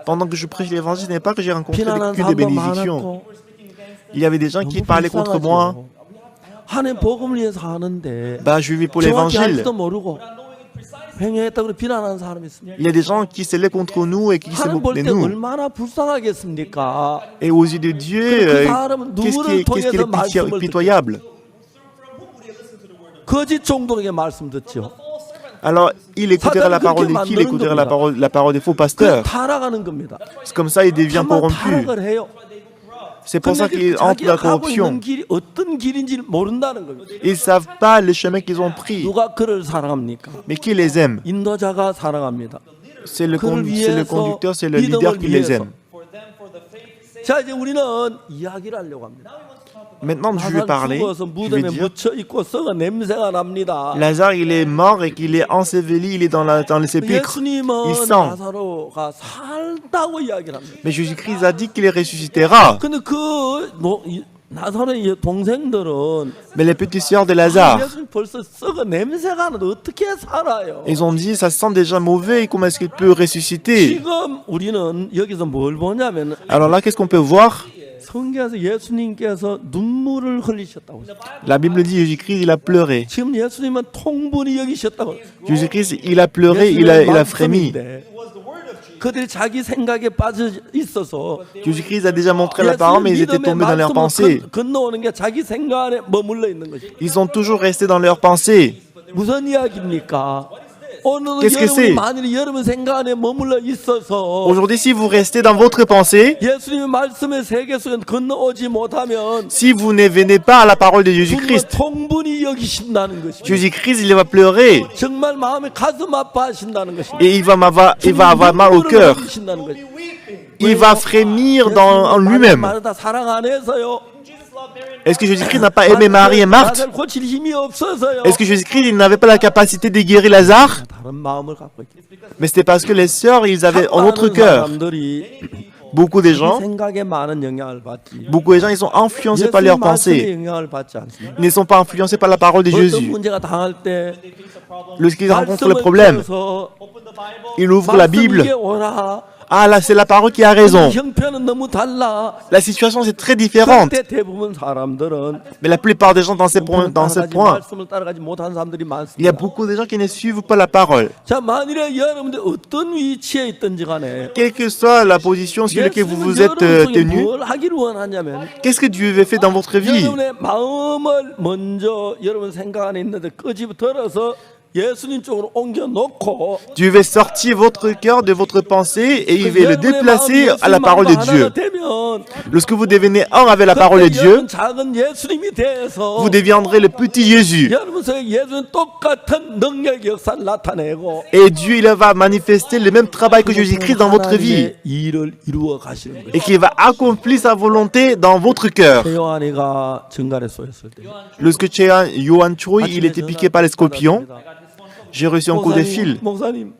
S1: Pendant que je prêche l'évangile, ce n'est pas que j'ai rencontré que des bénédictions. Il y avait des gens qui parlaient contre moi. Bah, je vis pour l'évangile. Il y a des gens qui se lèvent contre nous et qui se moquent de nous. Et aux yeux de Dieu, qu'est-ce qui est pitoyable? Alors, il écoutera la parole de qui? Il écoutera la parole des faux pasteurs. C'est comme ça, il devient corrompu. C'est pour ça qu'ils entrent dans la corruption. Ils ne savent pas le chemin qu'ils ont pris. Mais qui les aime? C'est le conducteur, c'est le leader qui les aime. Maintenant, je lui ai parlé.
S2: 죽어서
S1: Je lui ai
S2: 무덤에
S1: dit,
S2: 묻혀 있고 썩은 냄새가 납니다.
S1: Lazare, il est mort et qu'il est enseveli, il est dans le sépulcre. Il
S2: 예수님은
S1: sent.
S2: 나사로가 살다고 이야기를 합니다.
S1: Mais Jésus-Christ a dit qu'il ressuscitera.
S2: 근데 나사로의 동생들은
S1: Mais les petites sœurs de Lazare,
S2: 예수님 벌써 썩은 냄새가 나는데 어떻게 살아요?
S1: ils ont dit, ça sent déjà mauvais, comment est-ce qu'il peut ressusciter?
S2: 지금 우리는 여기서 뭘 보냐면
S1: Alors là, qu'est-ce qu'on peut voir?
S2: 성경에서 예수님께서 눈물을 흘리셨다고 했어요.
S1: La Bible dit, Jésus-Christ, il a pleuré.
S2: 지금 예수님은 통분히 여기셨다고.
S1: Jésus-Christ, il a pleuré, il a frémi.
S2: 그들이 자기 생각에 빠져 있어서
S1: Jésus-Christ a déjà montré la parole, mais ils étaient tombés dans leurs pensées.
S2: 건너오는 게 자기 생각 안에 머물러 있는 것이.
S1: Ils sont toujours restés dans leurs pensées.
S2: 무슨 이야기입니까? 오늘은
S1: Qu'est-ce que
S2: 여러분이
S1: c'est?
S2: 만일 여러분 생각 안에 머물러 있어서
S1: Aujourd'hui, si vous restez dans votre pensée,
S2: 예수님의 말씀의 세계 속에 건너오지 못하면
S1: si vous ne venez pas à la parole de
S2: 정말
S1: Jésus-Christ,
S2: 통분히 여기신다는 것입니다.
S1: Jésus-Christ, il va pleurer
S2: 정말 마음에 가슴 아파하신다는 것입니다.
S1: et il va avoir mal au cœur.
S2: 흘리신다는 것입니다.
S1: Il va frémir en lui-même.
S2: 마르다 사랑 안 해서요.
S1: Est-ce que Jésus-Christ n'a pas aimé Marie et Marthe?
S2: 나를 고칠 힘이 없어서요.
S1: Est-ce que Jésus-Christ il n'avait pas la capacité de guérir Lazare?
S2: 다른 마음을 갖고 있기.
S1: Mais c'était parce que les sœurs, ils avaient un autre
S2: 많은
S1: cœur.
S2: 사람들이
S1: Beaucoup de gens,
S2: 생각에 많은 영향을 받지.
S1: beaucoup de gens, ils sont influencés par leurs
S2: 예수님 말씀에
S1: pensées.
S2: 영향을 받지 않습니다.
S1: Ils ne sont pas influencés par la parole de
S2: 어떤
S1: Jésus.
S2: 문제가 당할 때
S1: Lorsqu'ils rencontrent le
S2: 말씀을
S1: problème,
S2: 펴서
S1: ils ouvrent la Bible.
S2: 말씀 위에 오라.
S1: Ah là, c'est la parole qui a raison.
S2: 형편은 너무 달라.
S1: La situation, c'est très différente.
S2: 그때 대부분 사람들은
S1: Mais la plupart des gens dans ce point,
S2: 말씀을 따라가지 못한 사람들이
S1: il y a
S2: 많습니다.
S1: beaucoup de gens qui ne suivent pas la parole.
S2: 자, 만일에 여러분들 어떤 위치에 있든지 간에
S1: Quelle que soit la position sur laquelle vous vous êtes
S2: 여러분 속에
S1: tenu,
S2: 뭘 하기를 원하냐면
S1: qu'est-ce que Dieu veut faire dans votre vie?
S2: 여러분의 마음을 먼저 여러분 생각 안에 있는데 끄집어들어서 예수님 쪽으로 옮겨 놓고
S1: Dieu veut sortir votre cœur de votre pensée et il veut le déplacer à la parole de Dieu. Lorsque vous devenez un avec la parole de Dieu,
S2: 작은 예수님이 돼서
S1: vous deviendrez le petit Jésus.
S2: 여러분 속에 예수님 똑같은 능력 역사를 나타내고
S1: Et Dieu, il va manifester le même travail que Jésus-Christ dans votre vie.
S2: 하나님의 일을 이루어 가시는 거예요.
S1: Et qu'il va accomplir sa volonté dans votre cœur.
S2: 요한이가 증갈에 쏘였을 때
S1: Lorsque Yohan Choi, il était piqué par les scorpions, j'ai reçu un coup de fil.
S2: 목사님,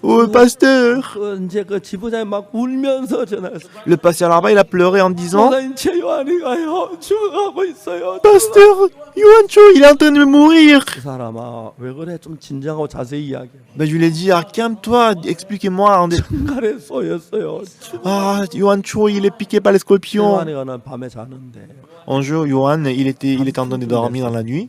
S1: Oh, pasteur!
S2: 이제 그 지부장이 막 울면서 전화했어요.
S1: Le pasteur là-bas, il a pleuré en disant,
S2: 목사님, 제 요한이가요 죽어가고 있어요.
S1: Pasteur, Yohan Choi, il est en train de mourir.
S2: 그 사람아, 왜 그래? 좀 진정하고 자세히 이야기해.
S1: Ben, je lui ai dit, ah, calme-toi, expliquez-moi.
S2: 증갈에 쏘였어요.
S1: Ah, Yohan Choi, il est piqué par les scorpions.
S2: 요한이가는 밤에 자는데
S1: Un jour, Yohan, il était en train de dormir dans la nuit.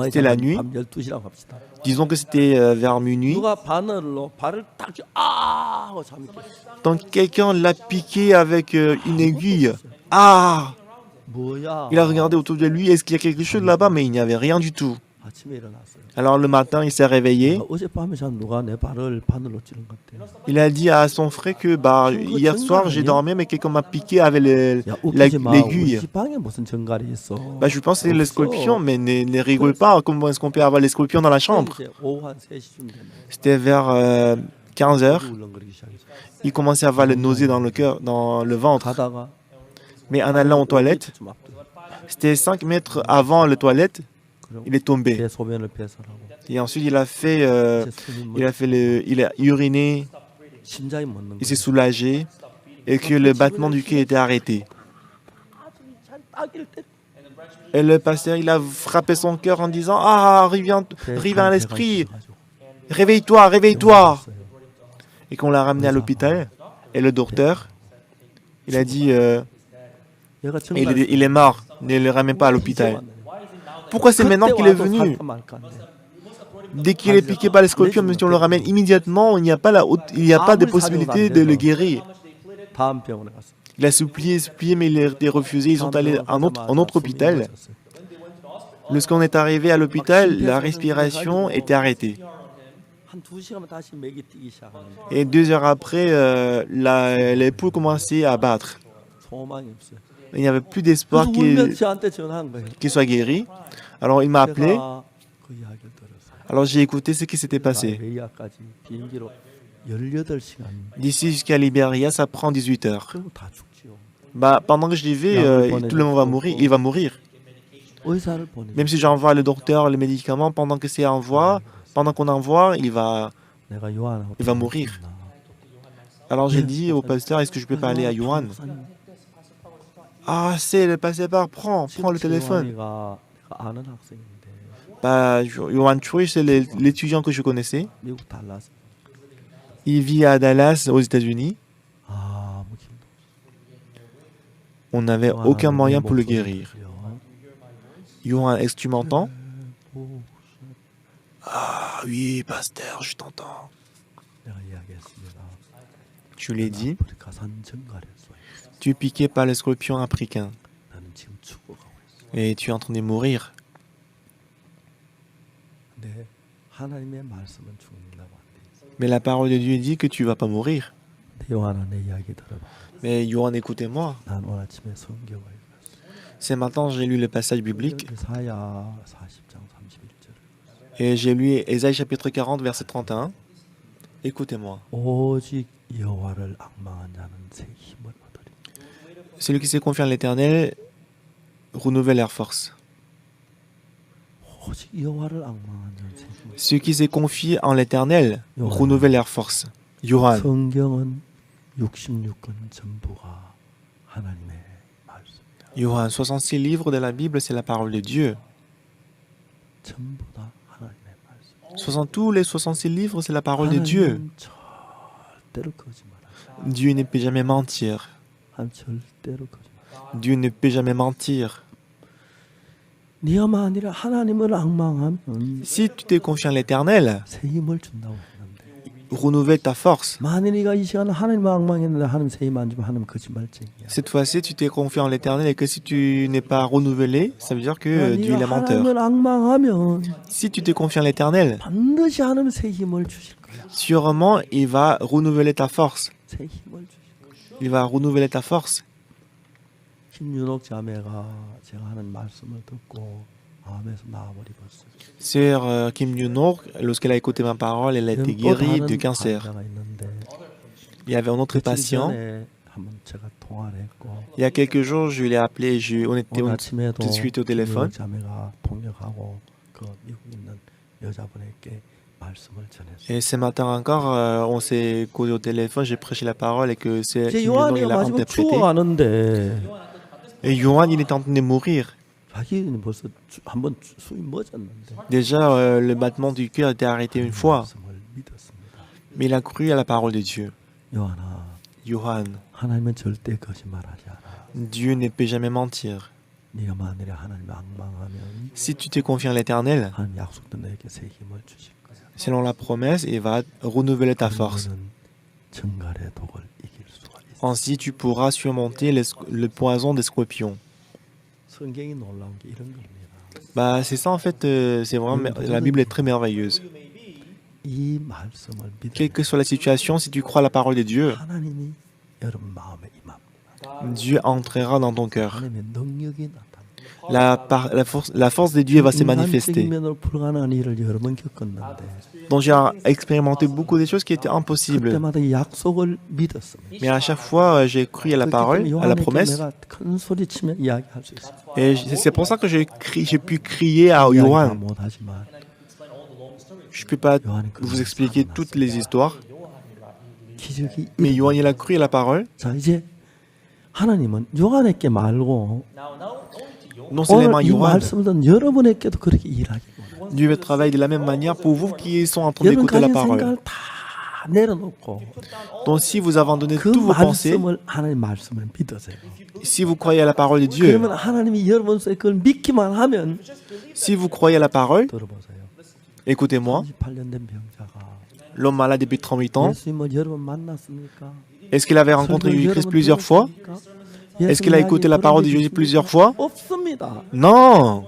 S1: C'était la nuit.
S2: 밤 12시라고 합시다.
S1: Disons que c'était vers minuit.
S2: 누가 바늘로 발을 딱 하고 잠이 깼어요.
S1: Donc quelqu'un l'a piqué avec une aiguille. Ah!
S2: 뭐야?
S1: Il a regardé autour de lui, est-ce qu'il y a quelque chose là-bas? Mais il n'y avait rien du tout.
S2: 아침에 일어났어요.
S1: Alors le matin, il s'est réveillé.
S2: 어젯밤에 참 누가 내 발을 바늘로 찌른 것 같아요.
S1: Il a dit à son frère que bah, hier soir, j'ai dormi, mais quelqu'un m'a piqué avec
S2: 야, 웃기지 마. 우리
S1: l'aiguille.
S2: 집 방에 무슨 정갈이 있어.
S1: Bah, je pense que c'est les scorpions, mais ne rigole pas. Comment est-ce qu'on peut avoir les scorpions dans la chambre?
S2: 이제 오후 한 3시쯤 되면
S1: C'était vers 15 heures.
S2: 울렁거리기 시작했어요.
S1: Il commençait à avoir le nausée dans le cœur, dans le ventre.
S2: 가다가
S1: Mais en allant aux toilettes,
S2: 좀 앞두고
S1: c'était 5 mètres avant les toilettes, il est tombé.
S2: 배 소변을 배설하고
S1: Et ensuite, il a uriné,
S2: 심장이 멎는
S1: il s'est
S2: 거예요.
S1: soulagé et que le battement du cœur était arrêté.
S2: 딱일 때
S1: Et le pasteur, il a frappé son cœur en disant, ah, reviens à l'esprit, réveille-toi, réveille-toi. Et qu'on l'a ramené à l'hôpital, et le docteur, il a dit,
S2: 얘가 정말
S1: il est mort, ne le ramène pas à l'hôpital. Pourquoi c'est maintenant qu'il est venu? Dès qu'il est piqué par les scorpions, même si on le ramène immédiatement, il n'y a pas de possibilité de le guérir.
S2: 다음 병원에 갔어요.
S1: Il a supplié, mais il a été refusé. Ils sont allés à un autre hôpital. Lorsqu'on est arrivé à l'hôpital, la respiration était arrêtée.
S2: 한 2시간만 다시 맥이 뛰기 시작하는
S1: Et 2 heures après, les poules commençaient à battre.
S2: 소망이 없어요.
S1: Il n'y avait plus d'espoir
S2: 그래서
S1: qu'il
S2: 울면 저한테 전화한 거예요.
S1: soit guéri. Alors il m'a appelé.
S2: 제가 그 이야기를 들었어요.
S1: Alors j'ai écouté ce qui s'était passé.
S2: 라이베리아까지 비행기로 18시간.
S1: D'ici jusqu'à Libéria, ça prend 18 heures.
S2: 그럼 다 죽지요.
S1: Pendant que j'y vais, tout le monde va mourir. Il va mourir. Même si j'envoie le docteur les médicaments, pendant qu'on envoie, il va mourir. Alors j'ai dit au pasteur, est-ce que je peux parler à Johan? Ah, c'est le pasteur, prends le téléphone. Johan Choi, c'est l'étudiant que je connaissais. Il vit à Dallas, aux États-Unis. On n'avait aucun moyen pour le guérir. Johan, est-ce que tu m'entends? Ah oui, pasteur, je t'entends. Tu l'as dit. Tu es piqué par le scorpion africain. Et tu es en train de mourir. Mais la parole de Dieu dit que tu ne vas pas mourir. Mais Johan, écoutez-moi. Ce matin, j'ai lu le passage biblique. Et j'ai lu Ésaïe chapitre 40, verset 31. Écoutez-moi. Celui qui se confie en l'Éternel renouvelle leur force. Ceux qui se confient en l'Éternel renouvellent leur force. Johan. Johan, 66 livres de la Bible, c'est la parole de Dieu. Tous les 66 livres, c'est la parole de Dieu. Dieu ne peut jamais mentir. Dieu ne peut jamais mentir. Si tu te confies en l'Éternel, renouvelle ta force. Cette fois-ci, tu t'es confié en l'Éternel et que si tu n'es pas renouvelé, ça veut dire que Dieu est menteur. Si tu te confies en l'Éternel, sûrement il va renouveler ta force. Il va renouveler ta force. Sœur Kim Yoon-ok, lorsqu'elle a écouté ma parole, elle a été guérie du cancer. Il y avait un autre patient. Il y a quelques jours, je l'ai appelé, on était discuté au téléphone. Et ce matin encore, on s'est causé au téléphone, j'ai prêché la parole et que c'est Kim Yoon-ok, il a interprété. Et Johan, il est en train de mourir. Déjà, le battement du cœur a été arrêté une fois. Mais il a cru à la parole de Dieu. Johan, Dieu ne peut jamais mentir. Si tu te confies en l'Éternel, selon la promesse, il va renouveler ta force. Ainsi, tu pourras surmonter le poison des scorpions. C'est ça en fait, c'est vraiment, la Bible est très merveilleuse. Quelle que soit la situation, si tu crois à la parole de Dieu, Dieu entrera dans ton cœur. La force de Dieu va se manifester. Donc j'ai expérimenté beaucoup de choses qui étaient impossibles. Mais à chaque fois, j'ai cru à la parole, à la promesse. Et c'est pour ça que j'ai pu crier à Johan. Je ne peux pas vous expliquer toutes les histoires. Mais Johan, il a cru à la parole. Non seulement Johan, Dieu va travailler de la même manière pour vous qui sont en train d'écouter la parole. Donc si vous abandonnez toutes vos pensées, si vous croyez à la parole de Dieu, si vous croyez à la parole, écoutez-moi, l'homme malade depuis 38 ans, est-ce qu'il avait rencontré Jésus-Christ plusieurs fois? Est-ce qu'il a écouté la parole de Jésus plusieurs fois? Non!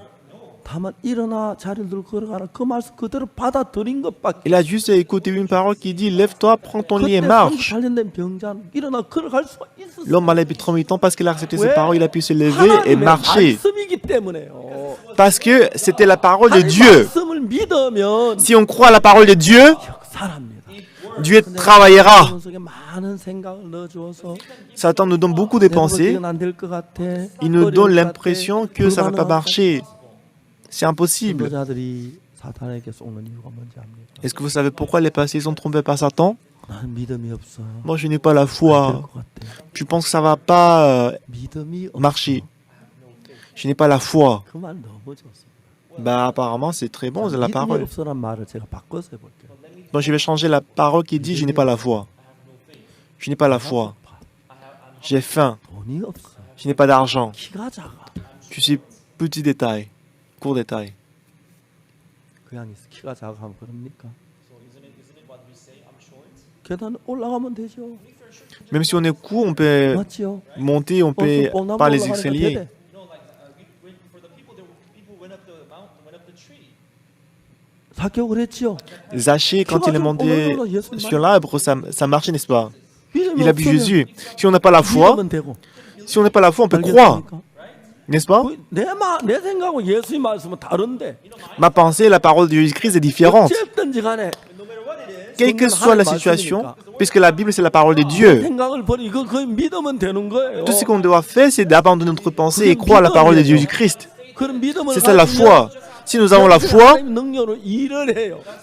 S1: Il a juste écouté une parole qui dit « Lève-toi, prends ton lit et marche ». L'homme malade depuis 38 ans, parce qu'il a accepté cette parole, il a pu se lever et marcher. Parce que c'était la parole de Dieu. Si on croit à la parole de Dieu, Dieu travaillera. Satan nous donne beaucoup de pensées. Il nous donne l'impression que ça ne va pas marcher. C'est impossible. Est-ce que vous savez pourquoi les passés sont trompés par Satan? Moi, je n'ai pas la foi. Je pense que ça ne va pas marcher. Je n'ai pas la foi. Bah, apparemment, c'est très bon, la parole. Donc, je vais changer la parole qui dit « Je n'ai pas la foi ». Je n'ai pas la foi. J'ai faim. Je n'ai pas d'argent. Je suis petit détail, court détail. Même si on est court, on peut monter, on peut par les escaliers. Zachée, quand il est monté sur l'arbre, ça marchait, n'est-ce pas? Il a vu Jésus. Si on n'a pas la foi, on peut croire. N'est-ce pas? Ma pensée et la parole de Jésus-Christ est différente. Quelle que soit la situation, puisque la Bible c'est la parole de Dieu. Tout ce qu'on doit faire, c'est d'abandonner notre pensée et croire à la parole de Jésus-Christ. C'est ça la foi. Si nous avons la foi,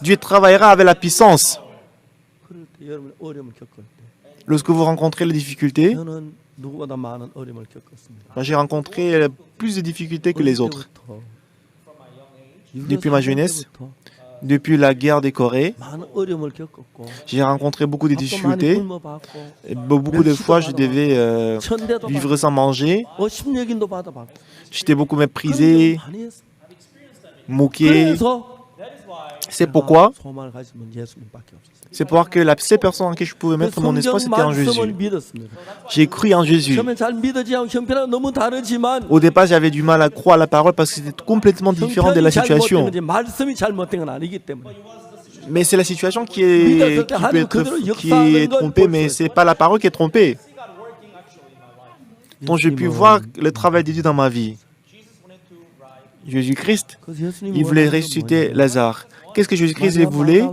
S1: Dieu travaillera avec la puissance. Lorsque vous rencontrez les difficultés, j'ai rencontré plus de difficultés que les autres. Depuis ma jeunesse, depuis la guerre des Corées, j'ai rencontré beaucoup de difficultés. Et beaucoup de fois, je devais vivre sans manger. J'étais beaucoup méprisé, moqué. C'est pourquoi que la seule personne en qui je pouvais mettre mon espoir, c'était en Jésus. J'ai cru en Jésus. Au départ, j'avais du mal à croire à la parole parce que c'était complètement différent de la situation. Mais c'est la situation qui est trompée, mais ce n'est pas la parole qui est trompée. Donc j'ai pu voir le travail de Dieu dans ma vie. Jésus-Christ, il voulait ressusciter Lazare. Qu'est-ce que Jésus-Christ voulait?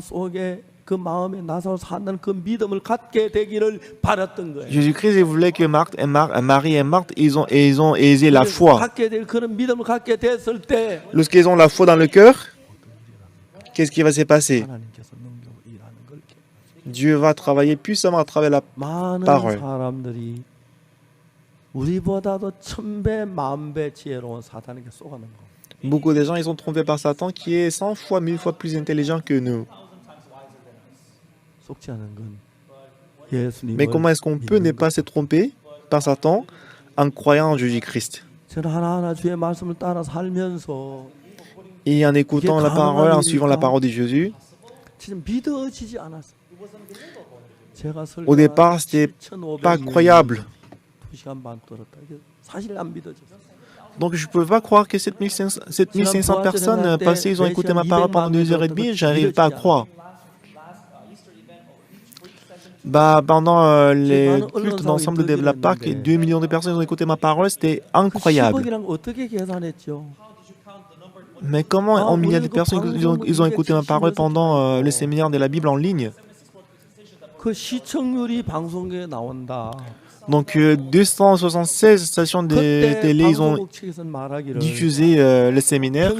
S1: Jésus-Christ voulait que Marie et Marthe, ils ont aisé la foi. Lorsqu'ils ont la foi dans le cœur, qu'est-ce qui va se passer? Dieu va travailler puissamment à travers la parole. Beaucoup de gens, ils sont trompés par Satan qui est 100 fois, 1000 fois plus intelligent que nous. Mais comment est-ce qu'on peut ne pas se tromper par Satan en croyant en Jésus-Christ? Et en écoutant la parole, en suivant la parole de Jésus, au départ, ce n'était pas croyable. Donc je ne peux pas croire que 7500 personnes passées, ils ont écouté ma parole pendant 2h30, je n'arrive pas à croire. Pendant les cultes d'ensemble de la Pâque, 2 millions de personnes ont écouté ma parole, c'était incroyable. Mais comment 1 milliard de personnes ils ont écouté ma parole pendant le séminaire de la Bible en ligne? Donc 276 stations de télé, ils ont diffusé le séminaire.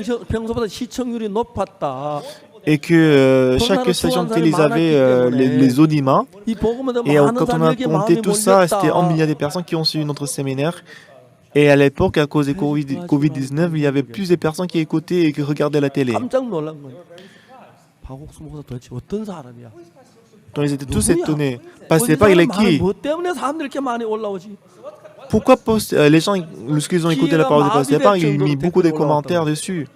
S1: Et que chaque station de télé avait les audimas. Et quand on a compté tout ça, c'était 1 milliard de personnes qui ont suivi notre séminaire. Et à l'époque, à cause de Covid-19, il y avait plus de personnes qui écoutaient et qui regardaient la télé. Donc ils étaient tous étonnés. Pasteur, il est qui? Pourquoi les gens, lorsqu'ils ont écouté la parole de Pasteur, ils ont mis beaucoup de commentaires dessus?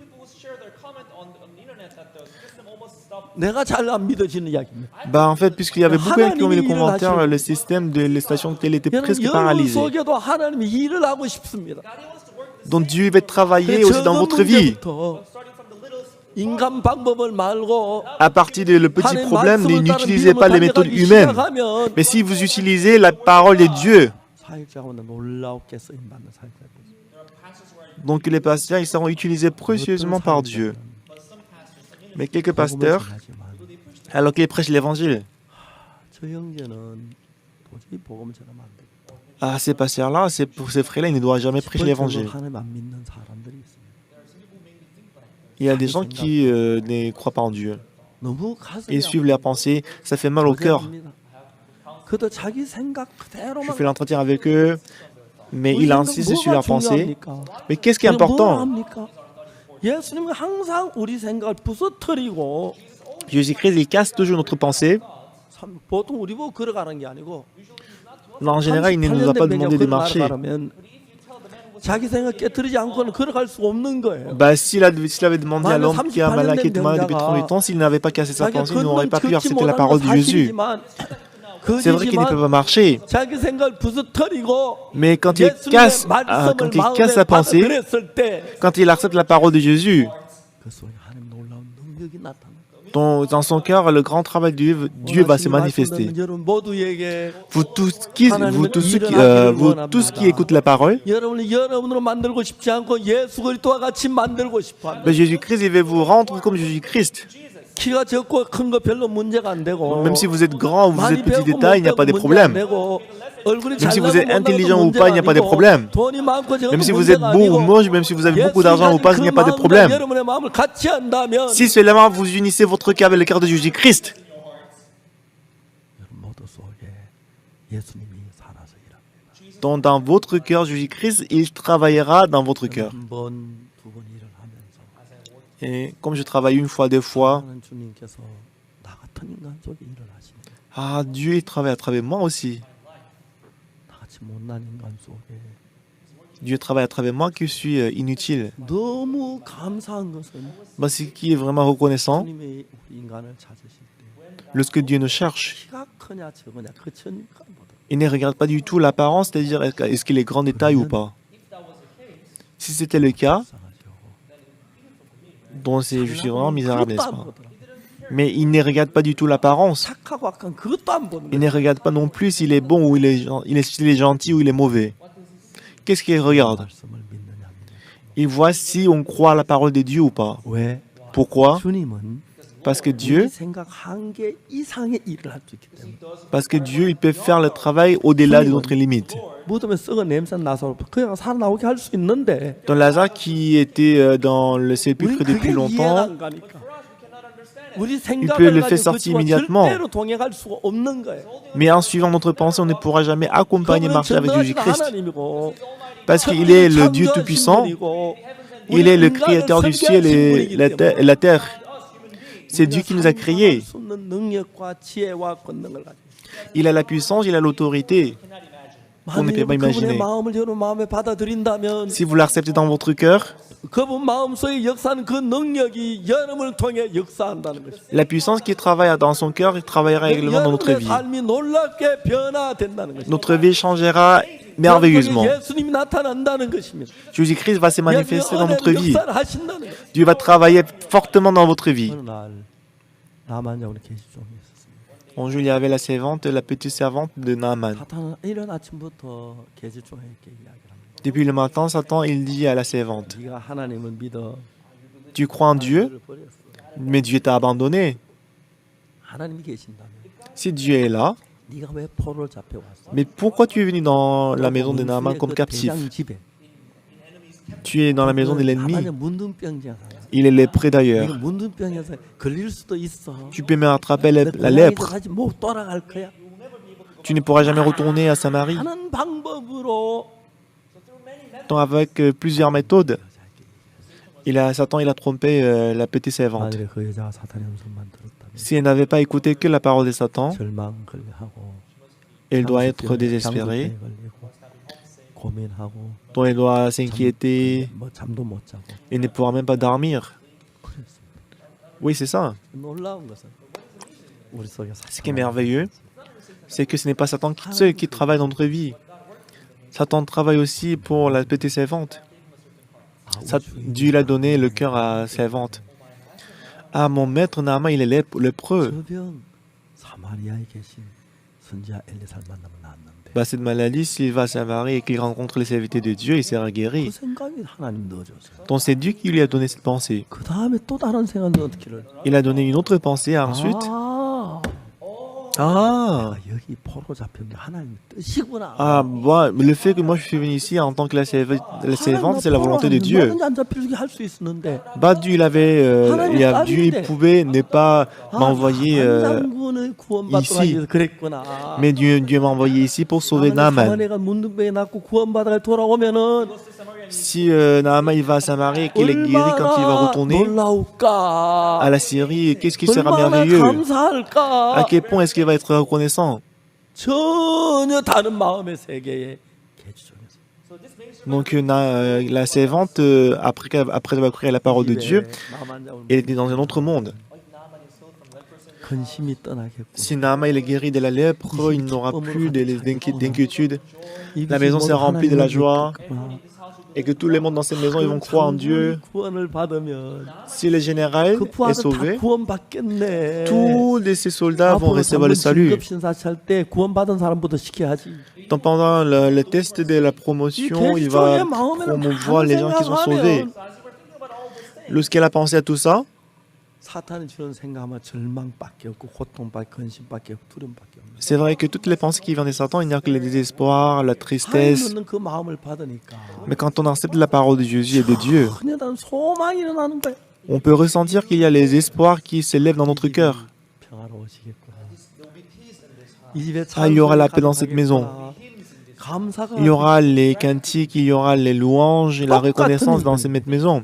S1: En fait, puisqu'il y avait beaucoup de gens qui ont mis des commentaires, le système des stations de télé était presque paralysé. Donc Dieu va travailler aussi dans votre vie. À partir de le petit problème, n'utilisez pas les méthodes humaines. Mais si vous utilisez la parole de Dieu, donc les pasteurs, ils seront utilisés précieusement par Dieu. Mais quelques pasteurs, alors qu'ils prêchent l'évangile,
S2: 저 형제는 도저히 복음을 전하면 안 돼.
S1: Ah, ces pasteurs-là, pour ces frères-là, ils ne doivent jamais prêcher l'évangile.
S2: 하나님 안 믿는 사람들이 있습니다.
S1: Il y a des gens qui ne croient pas en Dieu.
S2: 너무 가슴이
S1: Ils suivent leurs pensées, ça fait mal au cœur.
S2: 그도 자기 생각
S1: Je
S2: 그대로만.
S1: fais l'entretien avec eux, mais
S2: 우리
S1: il
S2: 생각
S1: insiste sur
S2: 뭐가
S1: leurs pensées.
S2: 중요합니까?
S1: Mais qu'est-ce qui est
S2: 우리가 뭘
S1: important?
S2: 합니까? 예수님은 항상 우리 생각을 부서뜨리고
S1: Jésus-Christ, il casse toujours notre pensée.
S2: 보통 우리 보고 걸어가는 게 아니고
S1: En général, il ne nous a pas demandé de marcher.
S2: 자기 생각 깨뜨리지 않고는 걸어갈 수 없는 거예요.
S1: Bah, s'il avait demandé à l'homme qui a malade, qui était malade depuis 38 ans, s'il n'avait pas cassé sa pensée, il n'aurait pas pu accepter la parole de Jésus. C'est vrai qu'il ne peut pas marcher.
S2: 자기 생각을 부서뜨리고
S1: Mais quand il casse sa pensée, quand il accepte la parole de Jésus,
S2: 그 속에 하나님 놀라운 능력이 나타나.
S1: dans son cœur, le grand travail de Dieu va se manifester.
S2: 여러분 모두에게
S1: Vous tous qui écoutent la parole,
S2: 여러분을 여러분으로 만들고 싶지 않고 예수 그리스도와 같이 만들고 싶어 합니다.
S1: ben Jésus-Christ, il va vous rendre comme Jésus-Christ.
S2: 키가 적고 큰 거 별로 문제가 안 되고
S1: Même si vous êtes grand ou vous
S2: 많이
S1: êtes petit
S2: 배우고
S1: d'état, il n'y a
S2: 못
S1: pas de
S2: 배우고
S1: problème.
S2: 문제 안 되고, 얼굴이
S1: Même si vous êtes
S2: 잘나고
S1: intelligent
S2: 못나고
S1: ou pas, il n'y a pas de
S2: 문제가
S1: problème.
S2: 아니고, 돈이 많고 적어도
S1: Même si vous êtes
S2: 문제가
S1: beau ou
S2: 아니고,
S1: moche, même si vous avez beaucoup d'argent ou pas, il n'y a pas de
S2: 예수님과
S1: problème.
S2: 여러분의 마음을 같이 한다면
S1: Si seulement vous unissez votre cœur avec le cœur de Jésus-Christ,
S2: 여러분 모두 속에 예수님이 살아서 일합니다.
S1: donc dans votre cœur, Jésus-Christ, il travaillera dans votre cœur.
S2: 한 번, 두 번 일을 하면서
S1: Et comme je travaille une fois, deux fois,
S2: 하나님 주님께서 나 같은 인간 속에 일을 하십니다.
S1: ah, Dieu il travaille à travers moi aussi.
S2: 나같이 못난 인간 속에
S1: Dieu travaille à travers moi qui suis inutile.
S2: 너무 감사한 것은
S1: Bah, ce qui est vraiment reconnaissant,
S2: 주님이 우리 인간을 찾으실 때
S1: lorsque Dieu nous cherche,
S2: 키가 크냐 적으냐 그치니까 보다
S1: il ne regarde pas du tout l'apparence, c'est-à-dire est-ce qu'il est grand de taille ou pas. Si c'était le cas, donc je suis vraiment misérable, n'est-ce pas? Mais il ne regarde pas du tout l'apparence.
S2: 착하고 악한 그것도 안 보는
S1: Il
S2: 거예요.
S1: ne regarde pas non plus s'il est bon ou s'il est gentil ou il est mauvais. Qu'est-ce qu'il regarde?
S2: 말씀을 믿느냐 안 믿느냐.
S1: Il voit si on croit à la parole de Dieu ou pas.
S2: 왜?
S1: Pourquoi?
S2: 주님은
S1: Parce que
S2: 우리
S1: Dieu,
S2: 생각 한계 이상의 일을 할 수 있기 때문에
S1: il peut faire le travail au-delà de notre limite.
S2: 무덤에 썩은 냄새 나서 그냥 살아나오게 할 수 있는데
S1: Dans Lazare qui était dans le sépulcre
S2: 우리
S1: depuis
S2: 그게 이해가
S1: longtemps,
S2: 안 가니까 우리
S1: peut
S2: 생각을
S1: le faire
S2: 가지고
S1: sortir
S2: 그치와
S1: immédiatement.
S2: 절대로 동행할 수가 없는 거예요.
S1: mais en suivant notre pensée, on ne pourra jamais accompagner,
S2: 그분은
S1: marcher avec
S2: 전능하신
S1: Jésus-Christ.
S2: 하나님이고
S1: Parce qu'il est le Dieu Tout-Puissant, il est le Créateur du ciel et la terre. C'est Dieu qui nous a créés. Il a la puissance, il a l'autorité. On ne peut pas imaginer. Si vous l'acceptez dans votre cœur,
S2: 그분 마음속에 역사하는 그 능력이 여러분을 통해 역사한다는 것이죠.
S1: la puissance qui travaille dans son cœur, il travaillera également dans notre
S2: 여러분의
S1: vie.
S2: 삶이 놀랍게 변화된다는 것이죠.
S1: Notre vie changera merveilleusement.
S2: 예수님이 나타난다는 것입니다.
S1: Jésus-Christ va se manifester dans notre vie.
S2: 역사를 하신다는 거예요.
S1: Dieu va travailler fortement dans votre vie.
S2: 어느 날 나만자고는 계시종이 있었습니다.
S1: Un jour, il y avait la servante, la petite servante de Naaman.
S2: 사탄은 이른 아침부터 계시종에게 이야기합니다.
S1: Depuis le matin, Satan, il dit à la servante,
S2: 네가 하나님을 믿어.
S1: tu crois en Dieu,
S2: 너를 버렸어.
S1: mais Dieu t'a abandonné.
S2: 하나님이 계신다면
S1: Si Dieu est là,
S2: 네가 왜 포로를 잡혀왔어?
S1: mais pourquoi tu es venu dans la maison de Naaman comme captif?
S2: 집에
S1: Tu es dans la maison de l'ennemi.
S2: 나만의 문둥병이야.
S1: Il est lépreux
S2: 이거
S1: d'ailleurs.
S2: 문둥병에서 걸릴 수도 있어.
S1: Tu peux me rattraper la
S2: 고향에도
S1: lèpre.
S2: 다시 못 돌아갈 거야.
S1: Tu ne pourras jamais retourner à Samarie.
S2: 하는 방법으로
S1: Donc avec plusieurs méthodes, Satan il a trompé la petite servante.
S2: 만일에 그 여자가 사탄의 음성만 들었다면
S1: Si elle n'avait pas écouté que la parole de Satan,
S2: 절망 걸려하고
S1: elle doit être désespérée,
S2: 장기병에 걸리고 고민하고
S1: donc elle doit s'inquiéter,
S2: 뭐 잠도 못 자고
S1: elle ne pourra même pas dormir.
S2: 그랬습니다.
S1: Oui, c'est ça.
S2: 놀라운 것은 우리 속에
S1: Ce qui est merveilleux, c'est que ce n'est pas Satan seul qui travaille dans notre vie. Satan travaille aussi pour la petite servante. Dieu l'a donné le cœur à la servante. Ah, mon maître Naaman, il est lépreux.
S2: 저병 사마리아에 계신 선지자 엘리사를 만나면 낫는데
S1: Bah, cette maladie, s'il va à Samarie et qu'il rencontre les serviteurs de Dieu, il sera
S2: 그
S1: guéri.
S2: 생각이 하나님 넣어줬어요.
S1: Donc c'est Dieu qui lui a donné cette pensée.
S2: 그 다음에 또 다른 생각은 어떻게를?
S1: Il a donné une autre pensée ensuite. Ah,
S2: 여기 포로 잡힌 게 하나님의 뜻이구나.
S1: ah moi, le fait que moi je suis venu ici en tant que la servante, c'est la volonté de Dieu.
S2: 너는 안 잡히게 할 수 있었는데
S1: Bah, Dieu, Dieu il pouvait ne pas m'envoyer
S2: 장군을 구원받도록 하기
S1: ici.
S2: 위해서 그랬구나.
S1: Mais Dieu m'a envoyé ici pour sauver Naaman.
S2: 사마리아가 문둥병에 낫고 구원받아 돌아오면은
S1: Si Naaman il va à Samarie et qu'il est guéri quand il va
S2: 얼마나
S1: retourner
S2: 놀라울까.
S1: à la Syrie, qu'est-ce qui sera
S2: 얼마나
S1: merveilleux? À
S2: 감사할까.
S1: quel point est-ce qu'il va être reconnaissant?
S2: 전혀 다른 마음의 세계에 개주종에서.
S1: Donc la servante, après avoir cru à la parole de Dieu, elle était dans un autre monde.
S2: 근심이 떠나겠고.
S1: Si Naaman il est guéri de la lèpre, il n'aura plus d'inquiétude. La maison s'est remplie de la joie. Et que tous les mondes dans cette maison, ils vont croire en Dieu.
S2: 구원을 받으면
S1: Si le général
S2: 그
S1: est
S2: 부하들 다
S1: sauvé,
S2: 구원받겠네.
S1: tous ces soldats vont
S2: 앞으로
S1: recevoir le salut.
S2: 진급신사찰 때 구원받은 사람부터 시켜야지.
S1: Donc pendant le test de la promotion, il va promouvoir les gens qui sont sauvés. Lorsqu'elle a pensé à tout ça,
S2: 사탄이 주는 생각하면 절망밖에 없고 고통밖에 근심밖에 없고 두려움밖에 없는.
S1: c'est vrai que toutes les pensées qui viennent de Satan, il n'y a que le désespoir, la tristesse.
S2: 하나님은 그 마음을 받으니까
S1: Mais quand on accepte la parole de Jésus et de Dieu,
S2: 흔히다는 소망이 일어나는 거야.
S1: on peut ressentir qu'il y a les espoirs qui s'élèvent dans notre cœur.
S2: 평화로워지겠구나. 이 집에
S1: Ah, il y aura la paix dans cette maison.
S2: 감사가
S1: Il y aura les cantiques, il y aura les louanges et la reconnaissance dans cette maison.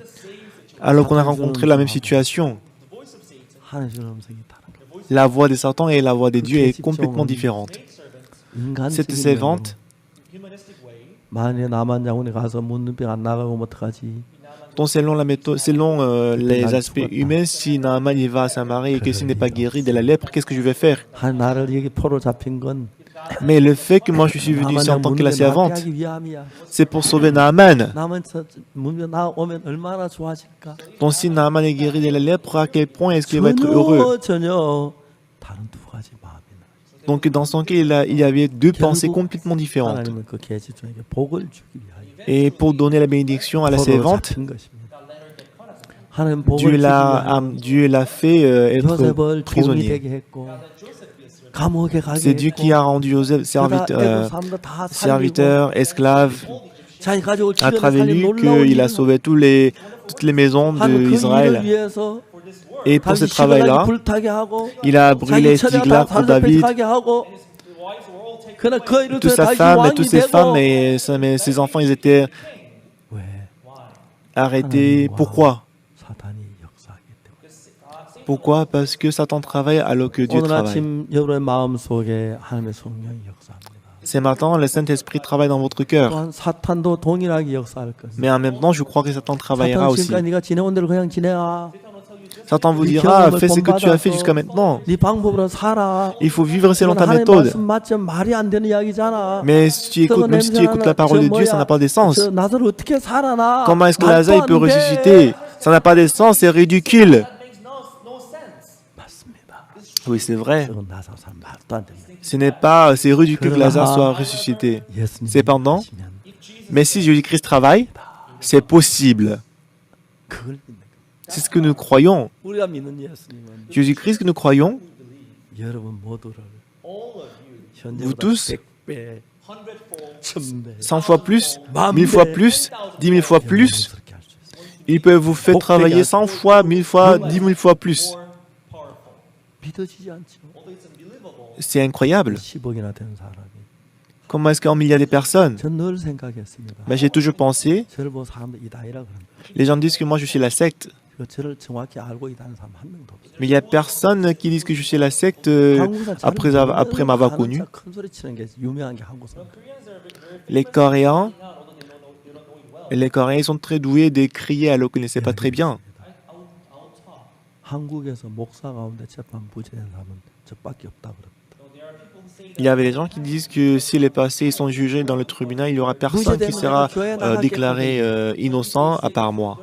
S1: Alors qu'on a rencontré la même situation.
S2: 하나님 주는 음성이 다른 거야.
S1: La voix de Satan et la voix de Dieu est complètement différente. Cette servante,
S2: 만약에 남한 장군이 가서 문둥병 안 나가면 어떡하지?
S1: donc selon la méthode, selon les aspects humains, si Naaman il va à Samarie et que s'il n'est pas guéri de la lèpre, qu'est-ce que je vais faire?
S2: 한 나를 여기 포로 잡힌 건
S1: Mais le fait que moi je suis venu ici en tant que la servante,
S2: 하기 위함이야.
S1: c'est pour sauver Naaman.
S2: 남은 문병 나오면 얼마나 좋아질까?
S1: Donc si Naaman est guéri de la lèpre, à quel point est-ce qu'il va être heureux?
S2: 전혀 다른 두 가지 마음이 나.
S1: Donc dans son cas, il y avait deux pensées complètement différentes.
S2: 하나님은 그 계집종에게 복을 주기 위하여
S1: Et pour donner la bénédiction à la
S2: 포로로
S1: servante,
S2: 잡힌 것입니다. 하나님 복을 주기 위하여
S1: Dieu l'a fait être
S2: 요셉을 종이
S1: prisonnier.
S2: 되게 했고 감옥에 가게
S1: C'est Dieu qui a rendu Joseph serviteur, esclave,
S2: 자기 가족을
S1: à travers lui
S2: 놀라운
S1: qu'il a
S2: 일을
S1: sauvé toutes les maisons
S2: 하는 그 일을
S1: d'Israël.
S2: 위해서
S1: Et pour ce
S2: 당시
S1: travail-là,
S2: 불타게 하고
S1: il a brûlé
S2: 자기 처자
S1: Tiglath
S2: 다
S1: pour David,
S2: 사르게 하고 그러나 그 일을
S1: toute
S2: 통해
S1: sa
S2: 다시
S1: femme et
S2: 왕이
S1: toutes ses
S2: 되고
S1: femmes et ses enfants, ils étaient
S2: 왜
S1: arrêtés. Pourquoi?
S2: 사탄이 역사하기 때문에.
S1: Pourquoi? Parce que Satan travaille alors que Dieu
S2: 오늘
S1: travaille.
S2: 아침 여러분의 마음 속에 하나님의 성령이 역사합니다.
S1: C'est maintenant, le Saint-Esprit travaille dans votre cœur.
S2: 또한 사탄도 동일하게 역사할 것입니다.
S1: Mais en même temps, je crois que Satan travaillera
S2: 사탄
S1: aussi.
S2: 지금까지 네가 지내온 대로 그냥 지내라.
S1: Satan vous dira, fais ce que tu as fait jusqu'à maintenant.
S2: 네 방법으로 살아.
S1: Il faut vivre selon ta
S2: 하나님
S1: méthode.
S2: 말씀 맞지 말이 안 되는 이야기잖아.
S1: Mais si tu écoutes, même si tu écoutes la parole de Dieu, ça n'a pas de sens.
S2: 저 나사로 어떻게 살아나?
S1: Comment est-ce que
S2: 말도
S1: Lazare il
S2: 안
S1: peut
S2: 돼.
S1: ressusciter? Ça n'a pas de sens, c'est ridicule.
S2: 맞습니다.
S1: Oui, c'est vrai.
S2: 그건 나사로 살 말도 안 됩니다.
S1: C'est ridicule que Lazare soit ressuscité.
S2: 예수님이
S1: Cependant,
S2: 계시면
S1: mais si Jésus-Christ travaille, c'est possible.
S2: 그걸 믿는 거예요.
S1: C'est ce que nous croyons.
S2: 우리가 믿는 예수님은
S1: Jésus-Christ que nous croyons,
S2: 여러분 모두를
S1: vous tous,
S2: 100배, 1000배
S1: 100 fois plus, 1000 fois plus, 10 000 fois plus,
S2: 그렇게 할 수 있어요.
S1: il peut vous faire travailler 100 fois, 1000 fois, 10 000 fois plus.
S2: 믿어지지 않죠.
S1: C'est incroyable.
S2: 10억이나 되는 사람이.
S1: Comment est-ce qu'en milliards de personnes?
S2: 전 늘 생각했습니다.
S1: Ben, j'ai toujours pensé,
S2: 저를 보고 사람들 이다이라 그럽니다.
S1: les gens disent que moi je suis la secte,
S2: 저를 정확히 알고 있다는 사람 한 명도 없어요.
S1: mais il n'y a personne qui disent que je suis la secte après m'avoir connu.
S2: 큰 소리 치는 게 유명한 게 한국 사람.
S1: Les Coréens, ils sont très doués de crier alors qu'ils ne savent pas très bien.
S2: 한국에서 목사 가운데 재판 부재된 사람은 저밖에 없다 그럽니다.
S1: Il y avait des gens qui disent que si les passés sont jugés dans le tribunal, il n'y aura personne qui sera déclaré innocent à part moi.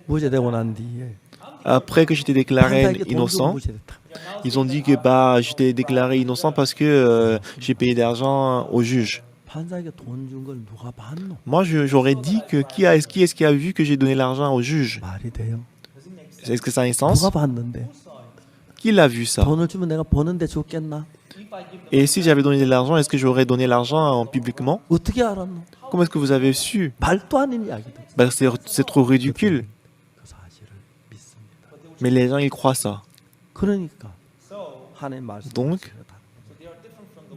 S2: 부재되고 난 뒤에
S1: Après que j'étais déclaré
S2: 판사에게 돈 주고
S1: innocent,
S2: 부재됐다.
S1: ils ont dit que j'étais déclaré innocent parce que j'ai payé d'argent au juge.
S2: 판사에게 돈 준 걸 누가 봤노?
S1: Moi, j'aurais dit que qui est-ce qui a vu que j'ai donné l'argent au juge?
S2: 말이 돼요?
S1: Est-ce que ça a un sens?
S2: 누가 봤는데?
S1: Qui l'a vu ça?
S2: 돈을 주면 내가 보는데 줬겠나?
S1: Et si j'avais donné de l'argent, est-ce que j'aurais donné l'argent publiquement?
S2: 어떻게 알았노?
S1: Comment est-ce que vous avez su?
S2: 말도 아닌 이야기들.
S1: Ben, c'est trop ridicule.
S2: 그 사실을 믿습니다.
S1: Mais les gens, ils croient ça.
S2: 그러니까 하나님 말씀.
S1: Donc,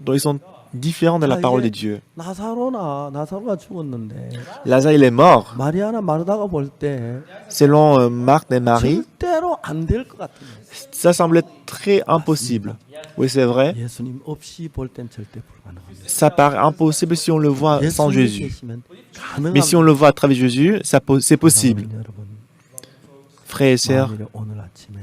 S1: ils sont différents de la parole de Dieu.
S2: 나사로가 죽었는데
S1: Lazare, il est mort.
S2: 마리아나 마르다가 볼 때
S1: Selon Marc et Marie,
S2: 절대로 안 될 것 같은 거예요.
S1: ça semblait très impossible. Oui, c'est vrai.
S2: 예수님 없이 볼 땐 절대 불가능합니다.
S1: Ça paraît impossible si on le voit sans
S2: 예수님
S1: Jésus.
S2: 계시면
S1: Mais si on le voit à travers Jésus, c'est possible.
S2: 여러분,
S1: Frères et sœurs,
S2: 만일에 오늘 아침에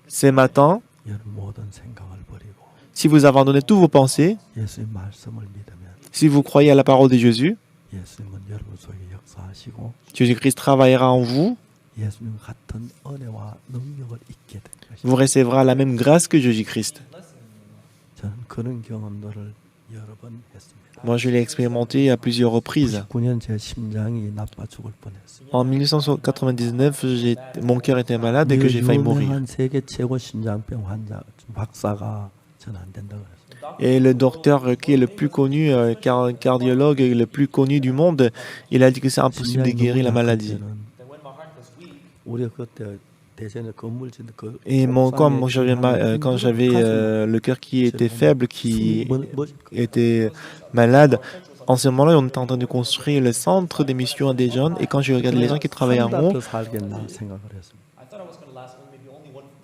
S1: ce matin,
S2: 여러분 모든 생각을 버리고
S1: si vous abandonnez toutes vos pensées,
S2: 예수님 말씀을 믿으면
S1: si vous croyez à la parole de Jésus,
S2: 예수님은 여러분 속에 역사하시고
S1: Jésus-Christ travaillera en vous,
S2: 예수님 같은 은혜와 능력을 잊게 될 것입니다.
S1: vous recevrez la même grâce que Jésus-Christ.
S2: 저는 그런 경험들을 여러 번 했습니다.
S1: Moi, je l'ai expérimenté à plusieurs reprises.
S2: 9년 제 심장이 나빠 죽을 뻔했어요.
S1: En 1999, mon cœur était malade et que j'ai failli mourir.
S2: 유명한 세계 최고 심장병 환자 박사가 저는 안 된다고 그랬어요.
S1: Et le docteur qui est le plus connu, cardiologue le plus connu du monde, il a dit que c'est impossible de guérir la maladie.
S2: 우리가 그때 대전에 건물 짓는 그
S1: Et quand j'avais le cœur qui était faible, qui était malade, en ce moment-là, on était en train de construire le centre d'émission des jeunes. Et quand je regardais les gens qui travaillaient en haut,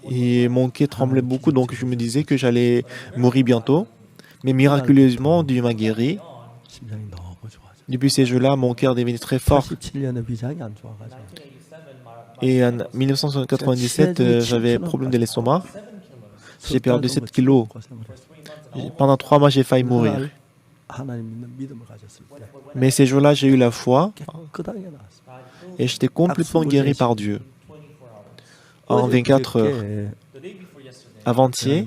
S1: et mon cœur tremblait beaucoup, donc je me disais que j'allais mourir bientôt. Mais miraculeusement, Dieu m'a guéri. Depuis ces jours-là, mon cœur devenait très fort. Et en 1997, j'avais un problème de l'estomac. J'ai perdu 7 kilos. Pendant 3 mois, j'ai failli mourir. Mais ces jours-là, j'ai eu la foi et j'étais complètement guéri par Dieu. En 24 heures. Avant-hier,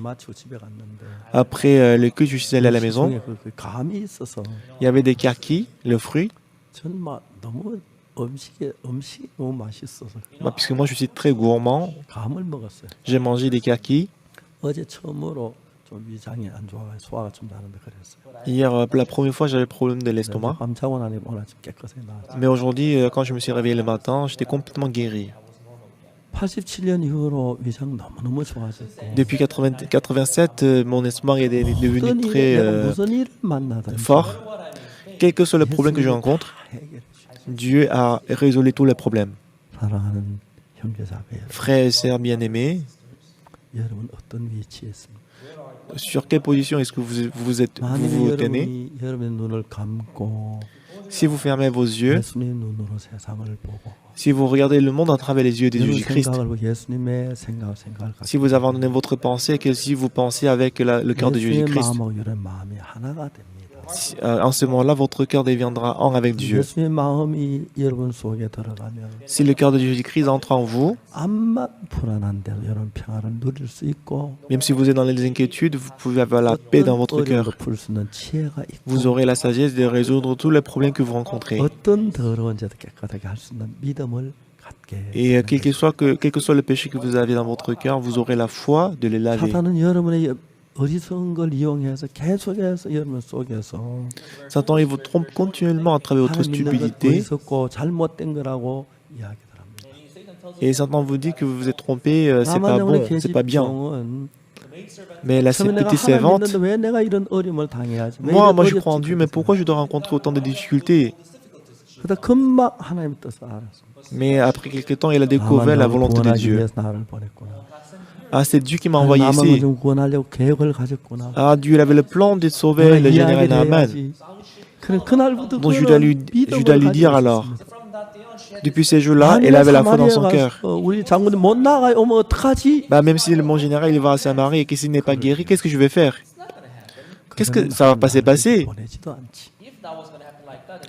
S1: après le culte, je suis allé à la maison. Il y avait des kakis, le fruit. Puisque moi je suis très gourmand, j'ai mangé des kakis. Hier, la première fois, j'avais le problème de l'estomac. Mais aujourd'hui, quand je me suis réveillé le matin, j'étais complètement guéri. Depuis 87, mon estomac est devenu très fort. Quel que soit le problème que je rencontre, Dieu a résolu tous les problèmes. Frères et sœurs bien-aimés, sur quelle position est-ce que vous tenez? Si vous fermez vos yeux, si vous regardez le monde à travers les yeux de Jésus-Christ, si vous abandonnez votre pensée, que si vous pensez avec le cœur de Jésus-Christ, en ce moment-là, votre cœur deviendra un avec Dieu. Si le cœur de Jésus-Christ entre en vous, même si vous êtes dans les inquiétudes, vous pouvez avoir la paix dans votre cœur. Vous aurez la sagesse de résoudre tous les problèmes que vous rencontrez. Et quel que soit le péché que vous avez dans votre cœur, vous aurez la foi de les laver. Satan, il vous trompe continuellement à travers votre stupidité. Et Satan vous dit que vous vous êtes trompé, c'est pas bon, c'est pas bien. Mais la petite servante, moi je crois en Dieu, mais pourquoi je dois rencontrer autant de difficultés? Mais après quelque temps, il a découvert la volonté de Dieu. Ah, c'est Dieu qui m'a envoyé ici. Ah, Dieu avait le plan de sauver le général Naaman. Donc je dois lui dire alors. Depuis ces jours-là, elle avait la foi dans son cœur. Même si mon général il va à Samarie et que s'il n'est pas guéri, qu'est-ce que je vais faire? Qu'est-ce que ça va pas se passer?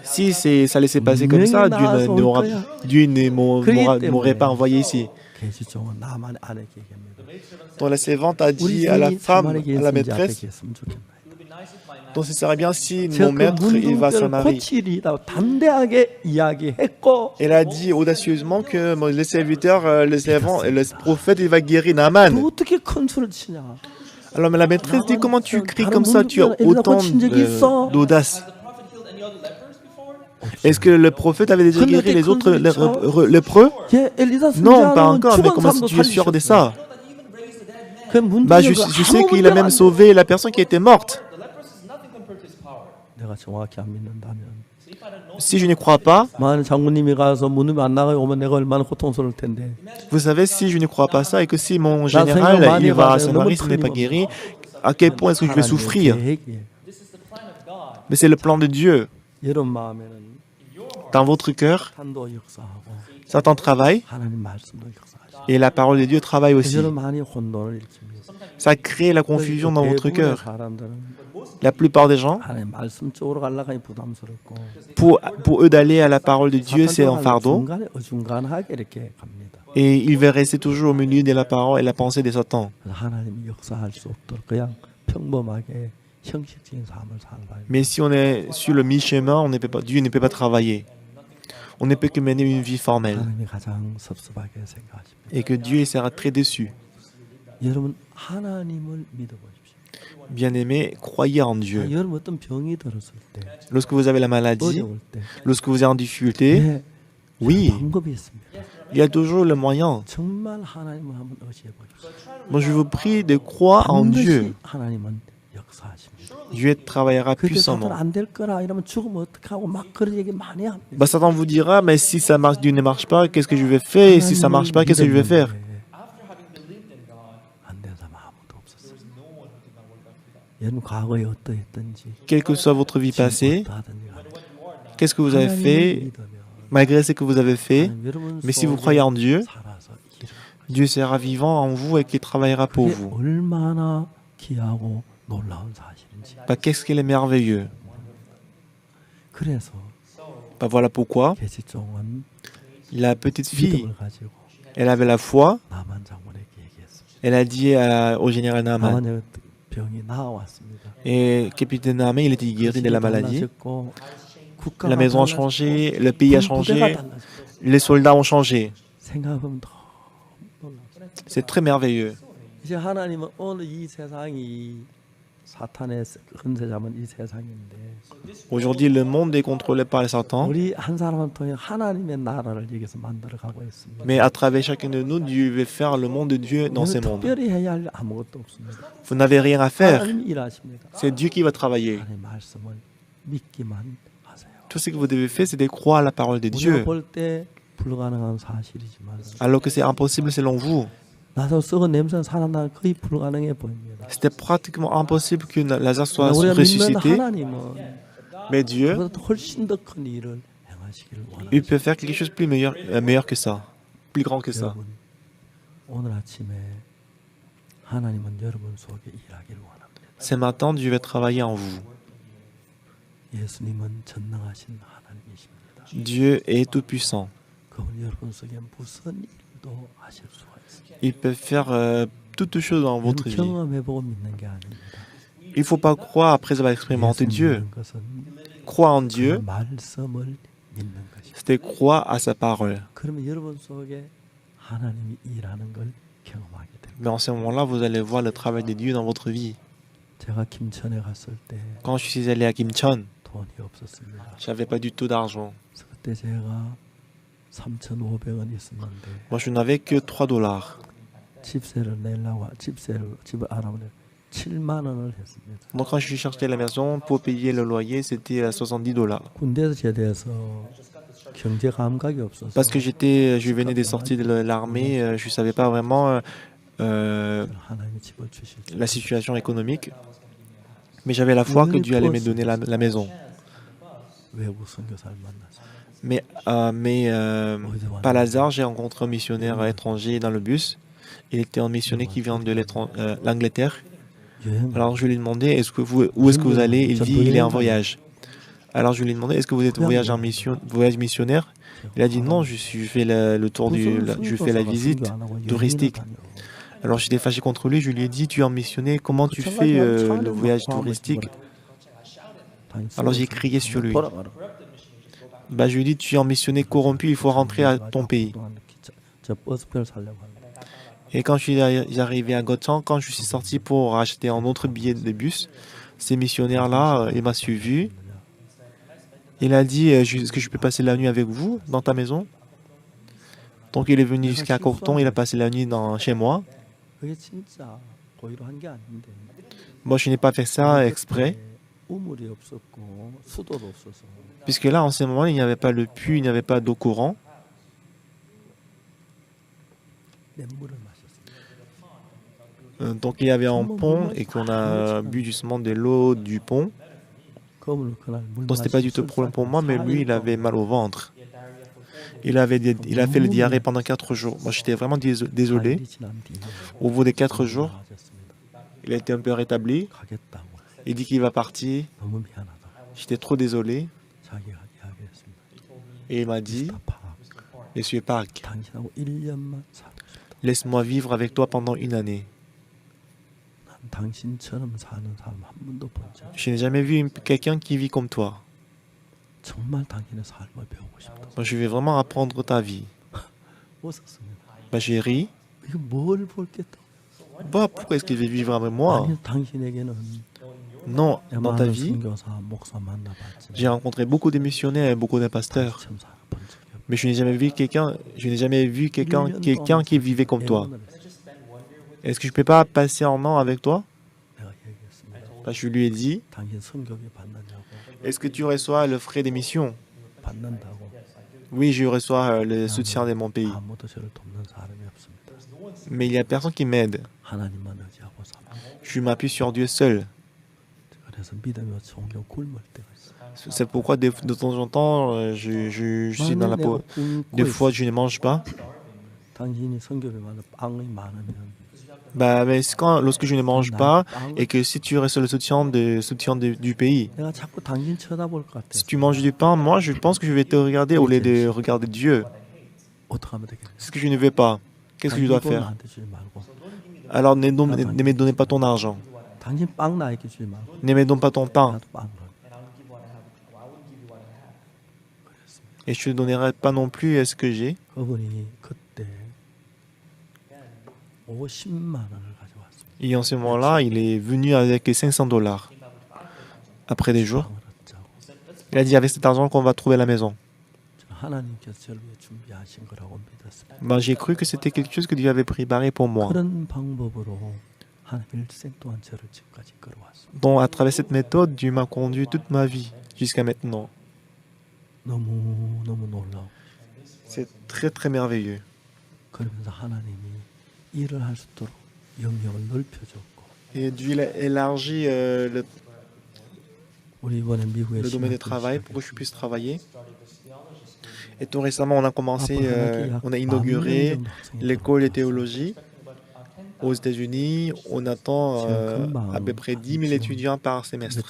S1: Si ça allait passer comme ça, Dieu ne m'aurait pas envoyé ici. Donc la servante a dit à la femme, à la maîtresse, Donc ce serait bien si mon maître il va s'en aller. Elle a dit audacieusement que le serviteur, le prophète, il va guérir Naaman. Alors mais la maîtresse dit, comment tu cries comme ça, tu as autant d'audace. Est-ce que le prophète avait déjà guéri les autres lépreux? Non, pas encore, mais comment tu es sûr de ça? Bah, je sais qu'il a même sauvé la personne qui était morte. Si je ne crois pas, vous savez, si je ne crois pas ça et que si mon général il va à Samarie, ce n'est pas guéri, à quel point est-ce que je vais souffrir? Mais c'est le plan de Dieu. Dans votre cœur, Satan travaille et la parole de Dieu travaille aussi. Ça crée la confusion dans votre cœur. La plupart des gens, pour eux d'aller à la parole de Dieu, c'est un fardeau. Et ils veulent rester toujours au milieu de la parole et la pensée de Satan. Mais si on est sur le mi-chemin, Dieu ne peut pas travailler. On ne peut que mener une vie formelle. Et que Dieu sera très déçu. Bien-aimés, croyez en Dieu. Lorsque vous avez la maladie, lorsque vous êtes en difficulté, oui, il y a toujours le moyen. Moi, je vous prie de croire en Dieu. Dieu travaillera puissamment. Satan vous dira, mais si ça marche, Dieu ne marche pas, qu'est-ce que je vais faire? Et si ça ne marche pas, qu'est-ce que je vais faire? Quelle que soit votre vie passée, qu'est-ce que vous avez fait, malgré ce que vous avez fait, mais si vous croyez en Dieu, Dieu sera vivant en vous et qu'il travaillera pour vous. Qu'est-ce qu'il est merveilleux. Voilà pourquoi la petite fille, elle avait la foi, elle a dit au général Naaman, et capitaine Naaman, il était guéri de la maladie. La maison a changé, le pays a changé, les soldats ont changé. C'est très merveilleux. Aujourd'hui, le monde est contrôlé par le Satan. Mais à travers chacun de nous, Dieu veut faire le monde de Dieu dans ce monde. Vous n'avez rien à faire. C'est Dieu qui va travailler. Tout ce que vous devez faire, c'est de croire à la parole de Dieu. Alors que c'est impossible selon vous. C'était pratiquement impossible que Lazare soit ressuscité. Mais Dieu, il peut faire quelque chose de plus meilleur que ça, plus grand que ça. Ce matin, Dieu va travailler en vous. Dieu est tout-puissant. Il peut faire toutes choses dans votre vie. Il ne faut pas croire après avoir expérimenté Dieu. Croire en Dieu, c'est croire à sa parole. Mais en ce moment-là, vous allez voir le travail de Dieu dans votre vie. Quand je suis allé à Kimcheon, je n'avais pas du tout d'argent. Moi, je n'avais que $3. Donc, quand je suis cherché à la maison pour payer le loyer, c'était à $70. Parce que je venais de sortir de l'armée, je ne savais pas vraiment la situation économique. Mais j'avais la foi que Dieu allait me donner la maison. Mais par hasard, j'ai rencontré un missionnaire étranger dans le bus. Il était un missionnaire qui vient de l'Angleterre. Alors je lui ai demandé, où est-ce que vous allez? Il dit, il est en voyage. Alors je lui ai demandé, est-ce que vous êtes en voyage missionnaire? Il a dit, non, je fais le tour je fais la visite touristique. Alors j'étais fâché contre lui, je lui ai dit, tu es un missionnaire, comment tu fais le voyage touristique? Alors j'ai crié sur lui. Je lui ai dit, tu es un missionnaire corrompu, il faut rentrer à ton pays. Et quand je suis arrivé à Gotham, quand je suis sorti pour acheter un autre billet de bus, ces missionnaires-là, il m'a suivi. Il a dit, est-ce que je peux passer la nuit avec vous dans ta maison? Donc il est venu jusqu'à Corton, il a passé la nuit chez moi. Moi, je n'ai pas fait ça exprès. Puisque là, en ce moment, il n'y avait pas le puits, il n'y avait pas d'eau courante. Donc il y avait un pont et qu'on a bu justement de l'eau du pont. Donc c'était pas du tout le problème pour moi, mais lui, il avait mal au ventre. Il a fait le diarrhée pendant 4 jours. Moi, j'étais vraiment désolé. Au bout des 4 jours, il a été un peu rétabli. Il dit qu'il va partir. J'étais trop désolé. Et il m'a dit, Monsieur Park, laisse-moi vivre avec toi pendant 1 année. Je n'ai jamais vu quelqu'un qui vit comme toi. Moi, je vais vraiment apprendre ta vie. J'ai ri. Pourquoi est-ce qu'il veut vivre avec moi? Non, dans ta vie, j'ai rencontré beaucoup de missionnaires et beaucoup de pasteurs. Mais je n'ai jamais vu quelqu'un qui vivait comme toi. Est-ce que je ne peux pas passer un an avec toi? Je lui ai dit, est-ce que tu reçois le frais d'émission? Oui, je reçois le soutien de mon pays. Mais il n'y a personne qui m'aide. Je m'appuie sur Dieu seul. C'est pourquoi de temps en temps, je suis dans la peau. Des fois, je ne mange pas. Mais lorsque je ne mange pas et que si tu restes le soutien du pays, si tu manges du pain, moi je pense que je vais te regarder au lieu de regarder Dieu. C'est ce que je ne veux pas. Qu'est-ce que je dois faire? Alors ne me donnez pas ton argent. Ne me donne pas ton pain. Et je ne te donnerai pas non plus ce que j'ai. Et en ce moment-là, il est venu avec $500. Après des jours, il a dit avec cet argent qu'on va trouver la maison. J'ai cru que c'était quelque chose que Dieu avait préparé pour moi. Donc à travers cette méthode, Dieu m'a conduit toute ma vie jusqu'à maintenant. C'est très très merveilleux. Et Dieu a élargi le domaine de travail pour que je puisse travailler. Et tout récemment, on a inauguré l'école de théologie aux États-Unis. On attend à peu près 10 000 étudiants par semestre.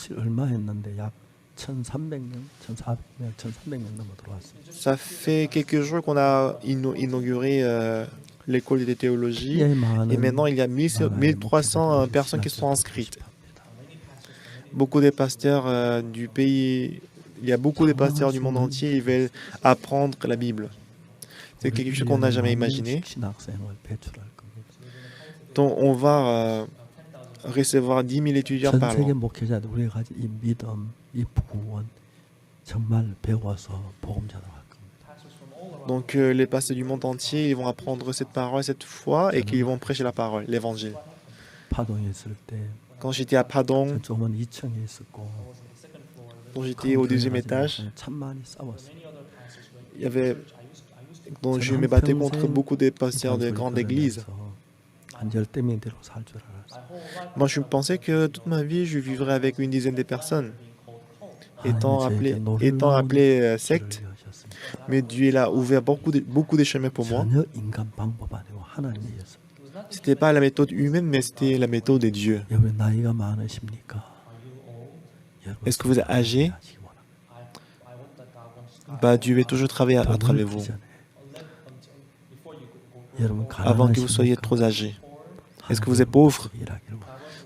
S1: Ça fait quelques jours qu'on a inauguré l'école de théologie et maintenant il y a 1300 personnes qui sont inscrites. Beaucoup de pasteurs du pays, il y a beaucoup de pasteurs du monde entier, ils veulent apprendre la Bible. C'est quelque chose qu'on n'a jamais imaginé. Donc on va recevoir 10 000 étudiants par an. Donc les pasteurs du monde entier, ils vont apprendre cette parole, cette foi, et qu'ils vont prêcher la parole, l'évangile. Quand j'étais à Padong, quand j'étais au 2e étage, donc je me battais contre beaucoup de pasteurs de grandes églises. Moi, je pensais que toute ma vie, je vivrais avec une dizaine de personnes, étant appelé secte. Mais Dieu a ouvert beaucoup de chemins pour moi. Ce n'était pas la méthode humaine, mais c'était la méthode de Dieu. Est-ce que vous êtes âgé? Dieu veut toujours travailler à travers vous. Avant que vous soyez trop âgé. Est-ce que vous êtes pauvre?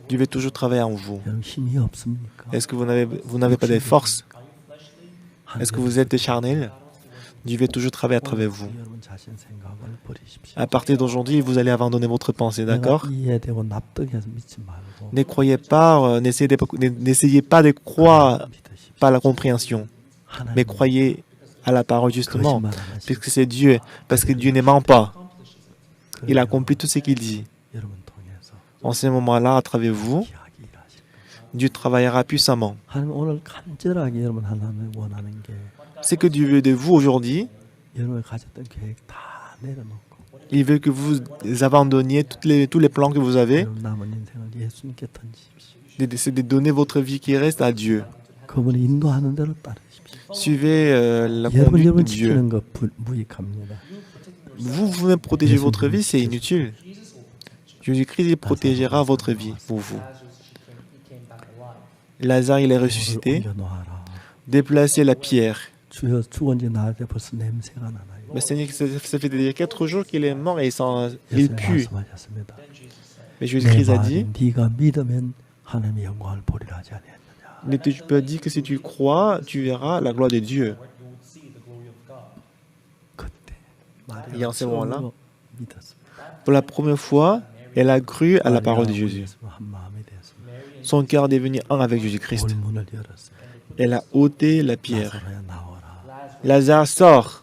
S1: Dieu veut toujours travailler en vous.
S2: 여러분 힘이 없습니까?
S1: Est-ce que vous n'avez pas de force? Est-ce que vous êtes charnel? Dieu veut toujours travailler à travers vous.
S2: 여러분 자신 생각을 버리십시오.
S1: À partir d'aujourd'hui, vous allez abandonner votre pensée,
S2: 내가
S1: d'accord?
S2: 이해되고 납득해서 믿지 말고
S1: Ne croyez pas, n'essayez pas de croire
S2: 믿으십시오.
S1: par la compréhension, mais
S2: 하나님
S1: croyez à la parole justement,
S2: 거짓말 안 하시고
S1: puisque c'est Dieu, parce que Dieu ne ment pas. Il
S2: 그래요.
S1: accomplit tout ce qu'il dit.
S2: 여러분 통해서
S1: En ce moment-là, à travers vous,
S2: 기하게 일하실 거예요.
S1: Dieu travaillera puissamment.
S2: 하나님 오늘 간절하게 여러분 하나님 원하는 게
S1: Ce que Dieu veut de vous aujourd'hui,
S2: 여러분이 가졌던 계획 다 내려놓고
S1: il veut que vous abandonniez tous les plans que vous avez,
S2: 여러분 남은 인생을 예수님께 던지십시오.
S1: c'est de donner votre vie qui reste à Dieu.
S2: 그분이 인도하는 대로 따르십시오.
S1: Suivez la
S2: 여러분
S1: conduite de
S2: 여러분
S1: Dieu.
S2: 지키는 거 무익합니다.
S1: Vous-même protéger votre vie, c'est inutile. Jésus-Christ il protégera votre vie pour vous. Lazare, il est ressuscité.
S2: 옮겨 놓아라.
S1: Déplacez la pierre.
S2: 주여 죽은 지 나흘째 벌써 냄새가 나나요?
S1: Mais Seigneur, ça fait déjà 4 jours qu'il est mort et il
S2: 예수님
S1: pue.
S2: 말씀하셨습니다.
S1: Mais
S2: 내
S1: Jésus-Christ a
S2: 말이
S1: dit,
S2: 네가 믿으면 하나님의 영광을 보리라 하지 아니했느냐.
S1: mais tu peux dire que si tu crois, tu verras la gloire de Dieu.
S2: 그때
S1: Et en ce moment-là,
S2: 처음으로 믿었습니다.
S1: pour la première fois, elle a cru à la parole de Jésus.
S2: 한 마음이 되었습니다.
S1: Son cœur est devenu un avec Jésus-Christ.
S2: 돌문을 열었습니다.
S1: Elle a ôté la pierre.
S2: 나사로야 나와라.
S1: Lazare sort.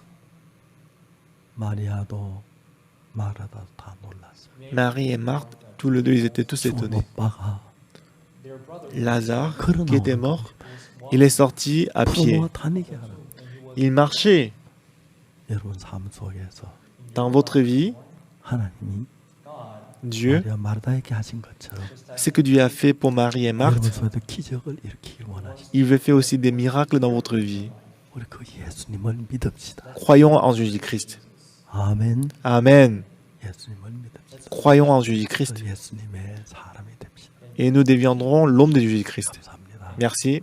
S2: 마리아도 마르다도 다 놀랐어요.
S1: Marie et Marthe, tous les deux, ils étaient tous
S2: 죽은
S1: étonnés.
S2: 오빠가
S1: Lazare,
S2: 걸어
S1: qui était
S2: 나오는
S1: mort, il est sorti à pied.
S2: 부모가 다니게 하라.
S1: Il marchait.
S2: 여러분 삶 속에서
S1: Dans votre vie,
S2: 하나님이
S1: Dieu,
S2: 마리아 마르다에게 하신 것처럼
S1: ce que Dieu a fait pour Marie et
S2: 여러분
S1: Marthe,
S2: 속에도 기적을 일으키길 원하시죠.
S1: il veut faire aussi des miracles dans votre vie.
S2: 우리 그 예수님을 믿읍시다.
S1: Croyons en Jésus-Christ.
S2: 아멘.
S1: Amen.
S2: 예수님을 믿읍시다.
S1: Croyons en Jésus-Christ.
S2: 예수님의 사람이 됩시다.
S1: Et nous deviendrons l'homme de Jésus-Christ.
S2: 감사합니다.
S1: Merci.